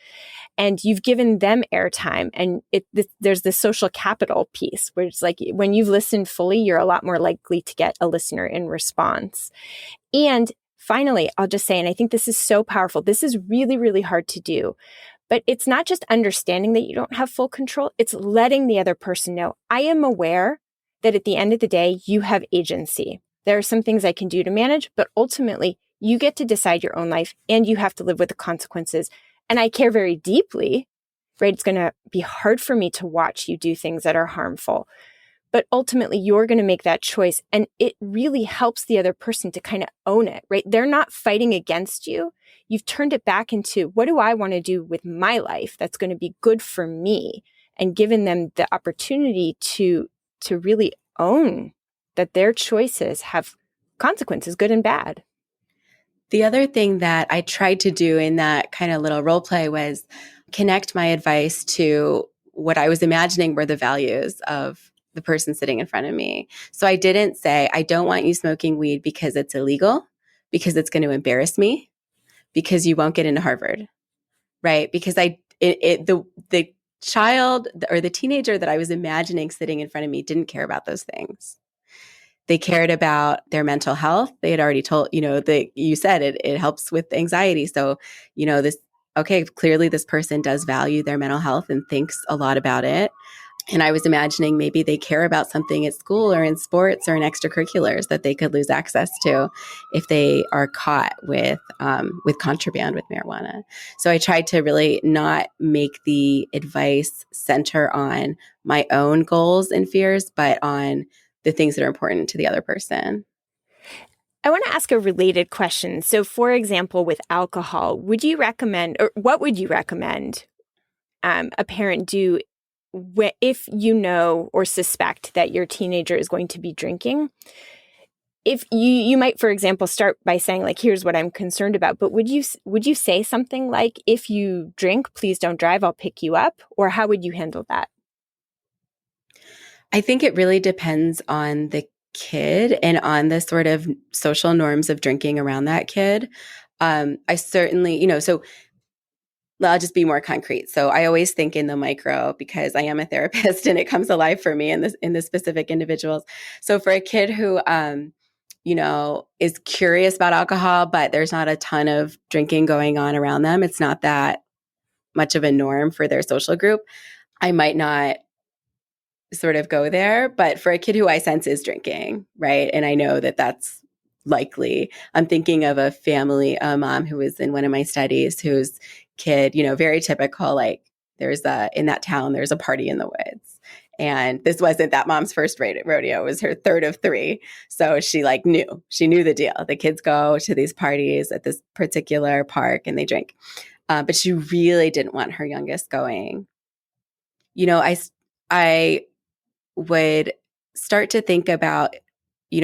and you've given them airtime. And there's this social capital piece where it's like when you've listened fully, you're a lot more likely to get a listener in response. And finally, I'll just say, and I think this is so powerful, this is really, really hard to do. But it's not just understanding that you don't have full control. It's letting the other person know, I am aware that at the end of the day, you have agency. There are some things I can do to manage, but ultimately you get to decide your own life and you have to live with the consequences. And I care very deeply, right? It's going to be hard for me to watch you do things that are harmful. But ultimately, you're going to make that choice. And it really helps the other person to kind of own it, right? They're not fighting against you. You've turned it back into, what do I want to do with my life that's going to be good for me? And given them the opportunity to really own that their choices have consequences, good and bad. The other thing that I tried to do in that kind of little role play was connect my advice to what I was imagining were the values of the person sitting in front of me. So I didn't say, I don't want you smoking weed because it's illegal, because it's going to embarrass me, because you won't get into Harvard, right? Because the child or the teenager that I was imagining sitting in front of me didn't care about those things. They cared about their mental health. They had already told, you said it helps with anxiety. So, clearly this person does value their mental health and thinks a lot about it. And I was imagining maybe they care about something at school or in sports or in extracurriculars that they could lose access to if they are caught with contraband with marijuana. So I tried to really not make the advice center on my own goals and fears, but on the things that are important to the other person. I want to ask a related question. So, for example, with alcohol, would you recommend, or what would you recommend a parent do if you know or suspect that your teenager is going to be drinking? If you might, for example, start by saying, like, here's what I'm concerned about, but would you say something like, if you drink, please don't drive, I'll pick you up? Or how would you handle that? I think it really depends on the kid and on the sort of social norms of drinking around that kid. I certainly, so I'll just be more concrete. So I always think in the micro because I am a therapist and it comes alive for me in the specific individuals. So for a kid who, is curious about alcohol, but there's not a ton of drinking going on around them, it's not that much of a norm for their social group, I might not sort of go there. But for a kid who I sense is drinking, right? And I know that that's likely. I'm thinking of a mom who was in one of my studies whose kid, very typical, like in that town, there's a party in the woods. And this wasn't that mom's first rodeo. It was her third of 3. So she knew the deal. The kids go to these parties at this particular park and they drink. But she really didn't want her youngest going. I would start to think about,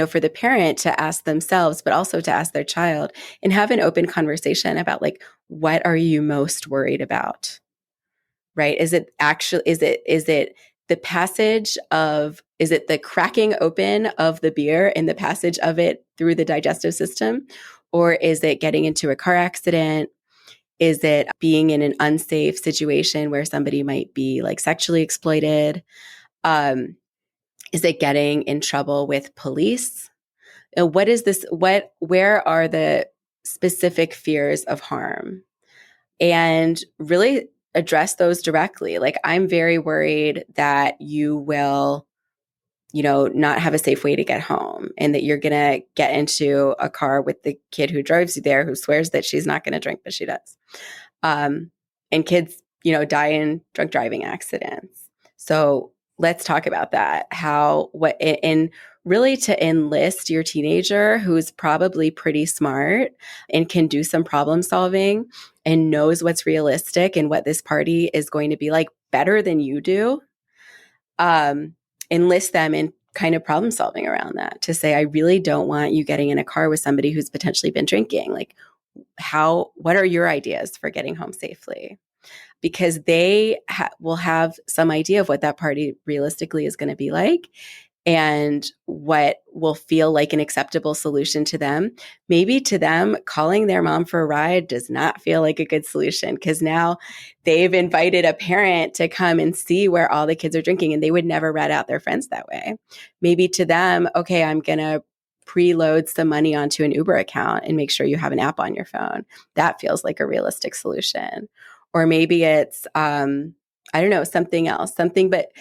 for the parent to ask themselves, but also to ask their child and have an open conversation about, like, what are you most worried about? Right? Is it the passage of, is it the cracking open of the beer and the passage of it through the digestive system? Or is it getting into a car accident? Is it being in an unsafe situation where somebody might be like sexually exploited? Is it getting in trouble with police? What is this? Where are the specific fears of harm? And really address those directly. Like, I'm very worried that you will, not have a safe way to get home and that you're going to get into a car with the kid who drives you there, who swears that she's not going to drink, but she does. And kids, die in drunk driving accidents. So let's talk about that. And really to enlist your teenager who's probably pretty smart and can do some problem solving and knows what's realistic and what this party is going to be like better than you do. Enlist them in kind of problem solving around that, to say, I really don't want you getting in a car with somebody who's potentially been drinking. Like, what are your ideas for getting home safely? Because they will have some idea of what that party realistically is going to be like and what will feel like an acceptable solution to them. Maybe to them, calling their mom for a ride does not feel like a good solution because now they've invited a parent to come and see where all the kids are drinking, and they would never rat out their friends that way. Maybe to them, okay, I'm going to preload some money onto an Uber account and make sure you have an app on your phone. That feels like a realistic solution. Or maybe it's, something else, but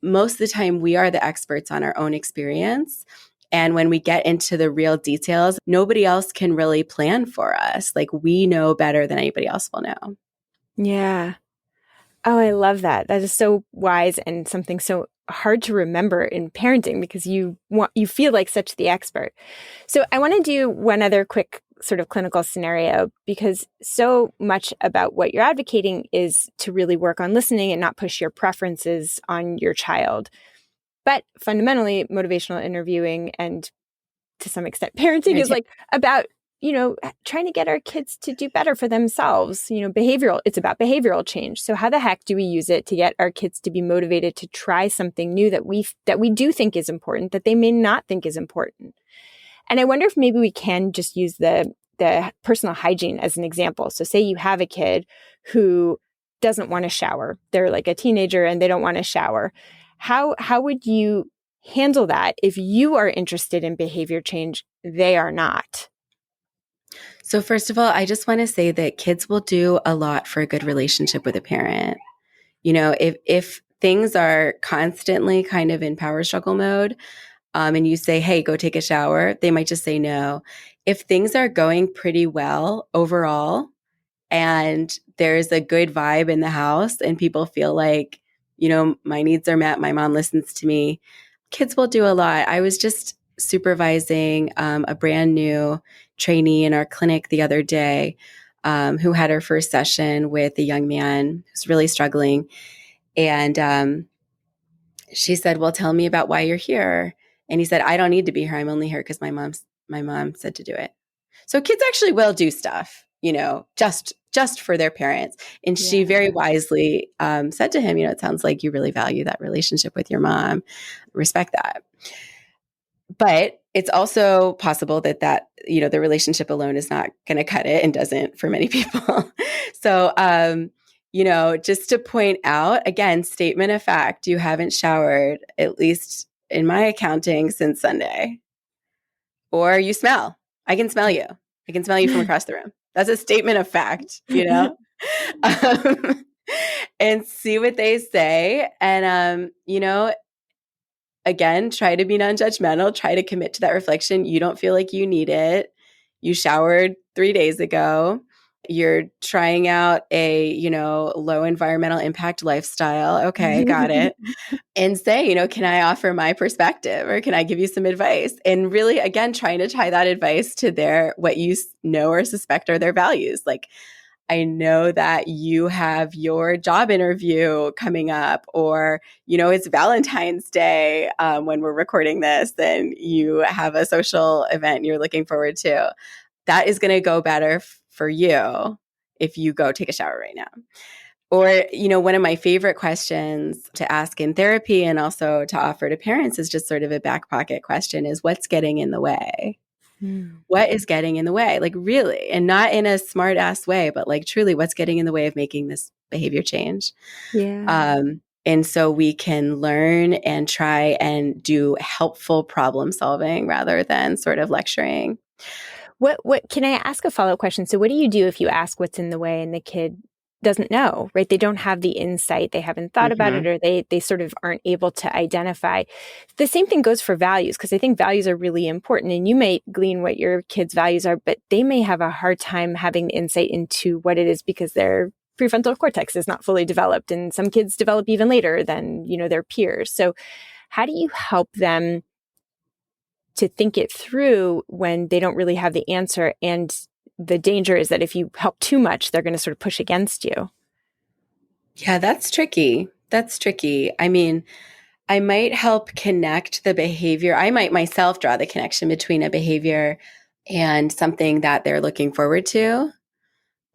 most of the time we are the experts on our own experience. And when we get into the real details, nobody else can really plan for us. Like, we know better than anybody else will know. Yeah. Oh, I love that. That is so wise and something so hard to remember in parenting because you feel like such the expert. So I want to do one other quick sort of clinical scenario, because so much about what you're advocating is to really work on listening and not push your preferences on your child. But fundamentally, motivational interviewing and to some extent parenting is like about, trying to get our kids to do better for themselves. It's about behavioral change. So how the heck do we use it to get our kids to be motivated to try something new that we do think is important, that they may not think is important? And I wonder if maybe we can just use the personal hygiene as an example. So say you have a kid who doesn't want to shower. They're like a teenager and they don't want to shower. How would you handle that if you are interested in behavior change, they are not? So first of all, I just want to say that kids will do a lot for a good relationship with a parent. If things are constantly kind of in power struggle mode, and you say, hey, go take a shower, they might just say no. If things are going pretty well overall and there's a good vibe in the house and people feel like, my needs are met, my mom listens to me, kids will do a lot. I was just supervising a brand new trainee in our clinic the other day who had her first session with a young man who's really struggling. And she said, well, tell me about why you're here. And he said, I don't need to be here. I'm only here because my mom said to do it. So kids actually will do stuff, just for their parents. And she very wisely said to him, it sounds like you really value that relationship with your mom. Respect that. But it's also possible that the relationship alone is not going to cut it and doesn't for many people. So, just to point out, again, statement of fact, you haven't showered, at least in my accounting, since Sunday. Or you smell. I can smell you. I can smell you from across the room. That's a statement of fact, and see what they say. And, again, try to be non-judgmental, try to commit to that reflection. You don't feel like you need it. You showered 3 days ago. You're trying out a, low environmental impact lifestyle. Okay, got it. And say, can I offer my perspective or can I give you some advice? And really, again, trying to tie that advice to what you know or suspect are their values. Like, I know that you have your job interview coming up, or, it's Valentine's Day when we're recording this, and you have a social event you're looking forward to. That is going to go better for you if you go take a shower right now. Or, one of my favorite questions to ask in therapy and also to offer to parents is just sort of a back pocket question is, what's getting in the way? What is getting in the way? Like, really, and not in a smart ass way, but like truly, what's getting in the way of making this behavior change? Yeah. And so we can learn and try and do helpful problem solving rather than sort of lecturing. What can I ask a follow-up question? So what do you do if you ask what's in the way and the kid doesn't know, right? They don't have the insight. They haven't thought about it, or they sort of aren't able to identify. The same thing goes for values, because I think values are really important, and you may glean what your kids' values are, but they may have a hard time having insight into what it is because their prefrontal cortex is not fully developed. And some kids develop even later than, their peers. So how do you help them to think it through when they don't really have the answer? And the danger is that if you help too much, they're going to sort of push against you. Yeah, that's tricky. I mean, I might help connect the behavior. I might myself draw the connection between a behavior and something that they're looking forward to.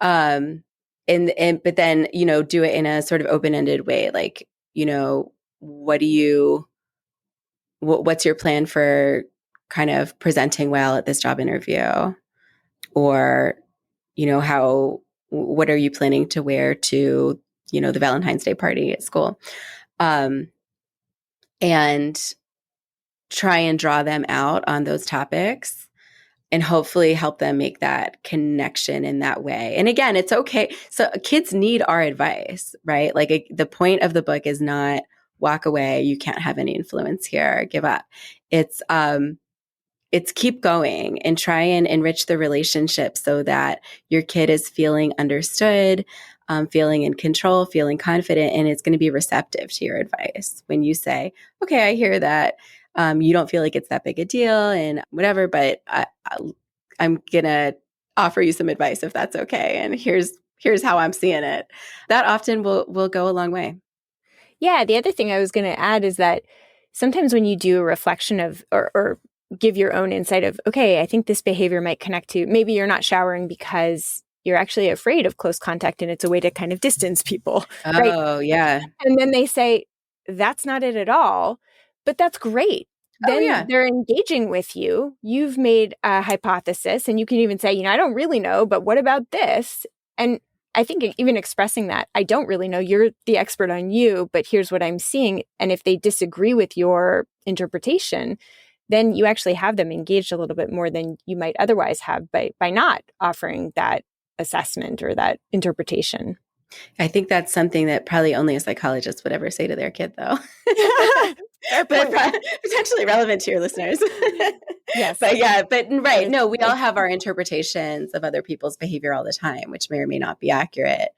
But then, do it in a sort of open-ended way. Like, what's your plan for kind of presenting well at this job interview? Or, what are you planning to wear to, the Valentine's Day party at school? And try and draw them out on those topics and hopefully help them make that connection in that way. And again, it's okay. So kids need our advice, right? Like the point of the book is not walk away. You can't have any influence here. Give up. It's keep going and try and enrich the relationship so that your kid is feeling understood, feeling in control, feeling confident, and it's going to be receptive to your advice. When you say, okay, I hear that you don't feel like it's that big a deal and whatever, but I'm going to offer you some advice if that's okay. And here's how I'm seeing it. That often will go a long way. Yeah. The other thing I was going to add is that sometimes when you do a reflection of or give your own insight of, okay, I think this behavior might connect to, maybe you're not showering because you're actually afraid of close contact and it's a way to kind of distance people. Oh, right? Yeah. And then they say, that's not it at all, but that's great. Then they're engaging with you. You've made a hypothesis and you can even say, I don't really know, but what about this? And I think even expressing that, I don't really know, you're the expert on you, but here's what I'm seeing. And if they disagree with your interpretation, then you actually have them engaged a little bit more than you might otherwise have by not offering that assessment or that interpretation. I think that's something that probably only a psychologist would ever say to their kid, though. But potentially relevant to your listeners. Yes. But right. No, we all have our interpretations of other people's behavior all the time, which may or may not be accurate.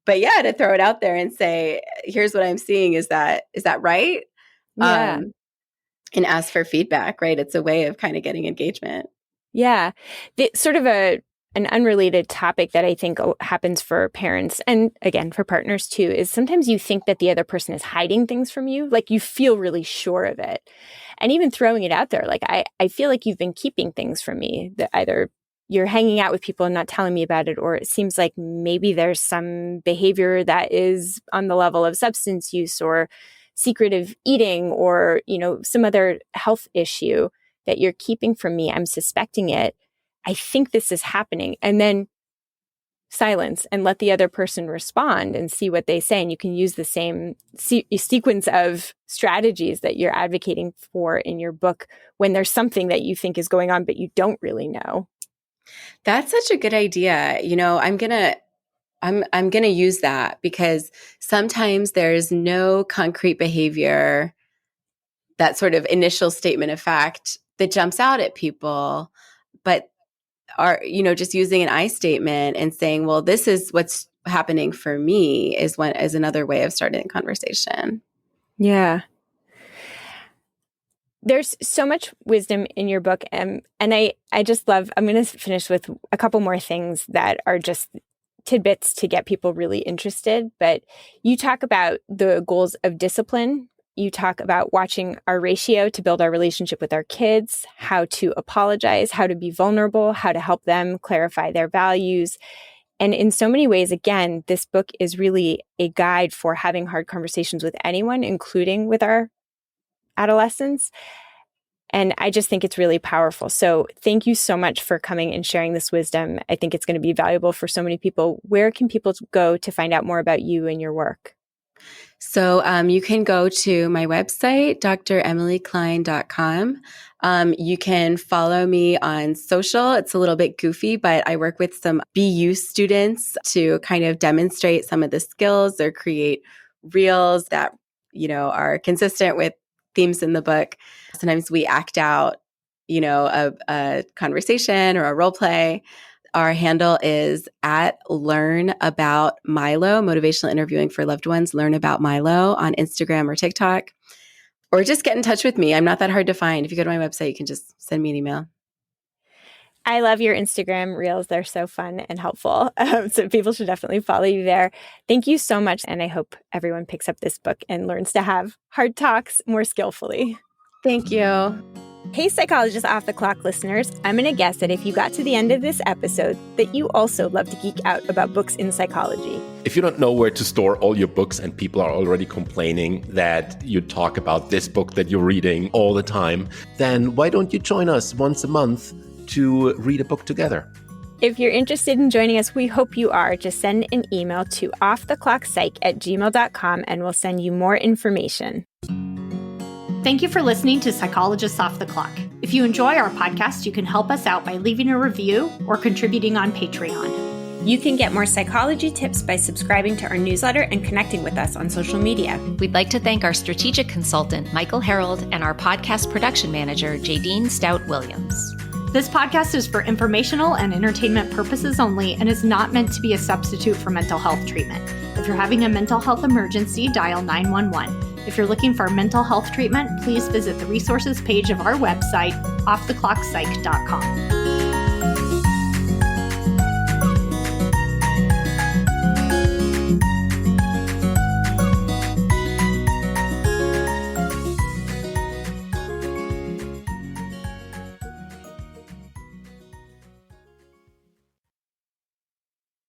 But to throw it out there and say, here's what I'm seeing. Is that right? Yeah. And ask for feedback, right? It's a way of kind of getting engagement. Yeah. Sort of an unrelated topic that I think happens for parents and again for partners too is sometimes you think that the other person is hiding things from you. Like you feel really sure of it. And even throwing it out there, like I feel like you've been keeping things from me, that either you're hanging out with people and not telling me about it, or it seems like maybe there's some behavior that is on the level of substance use or secretive eating or, some other health issue that you're keeping from me. I'm suspecting it. I think this is happening. And then silence and let the other person respond and see what they say. And you can use the same sequence of strategies that you're advocating for in your book when there's something that you think is going on, but you don't really know. That's such a good idea. I'm going to use that because sometimes there's no concrete behavior, that sort of initial statement of fact that jumps out at people, but are, just using an I statement and saying, well, this is what's happening for me is another way of starting a conversation. Yeah. There's so much wisdom in your book. And I just love, I'm going to finish with a couple more things that are just tidbits to get people really interested. But you talk about the goals of discipline. You talk about watching our ratio to build our relationship with our kids, how to apologize, how to be vulnerable, how to help them clarify their values. And in so many ways, again, this book is really a guide for having hard conversations with anyone, including with our adolescents. And I just think it's really powerful. So thank you so much for coming and sharing this wisdom. I think it's going to be valuable for so many people. Where can people go to find out more about you and your work? So you can go to my website, dremilykline.com. You can follow me on social. It's a little bit goofy, but I work with some BU students to kind of demonstrate some of the skills or create reels that, are consistent with themes in the book. Sometimes we act out, a conversation or a role play. Our handle is at Learn About Milo, motivational interviewing for loved ones. Learn About Milo on Instagram or TikTok, or just get in touch with me. I'm not that hard to find. If you go to my website, you can just send me an email. I love your Instagram reels. They're so fun and helpful. So people should definitely follow you there. Thank you so much. And I hope everyone picks up this book and learns to have hard talks more skillfully. Thank you. Hey, Psychologist Off the Clock listeners, I'm going to guess that if you got to the end of this episode, that you also love to geek out about books in psychology. If you don't know where to store all your books and people are already complaining that you talk about this book that you're reading all the time, then why don't you join us once a month to read a book together? If you're interested in joining us, we hope you are. Just send an email to offtheclockpsych@gmail.com and we'll send you more information. Thank you for listening to Psychologists Off the Clock. If you enjoy our podcast, you can help us out by leaving a review or contributing on Patreon. You can get more psychology tips by subscribing to our newsletter and connecting with us on social media. We'd like to thank our strategic consultant, Michael Harold, and our podcast production manager, Jadine Stout-Williams. This podcast is for informational and entertainment purposes only and is not meant to be a substitute for mental health treatment. If you're having a mental health emergency, dial 911. If you're looking for mental health treatment, please visit the resources page of our website, offtheclockpsych.com.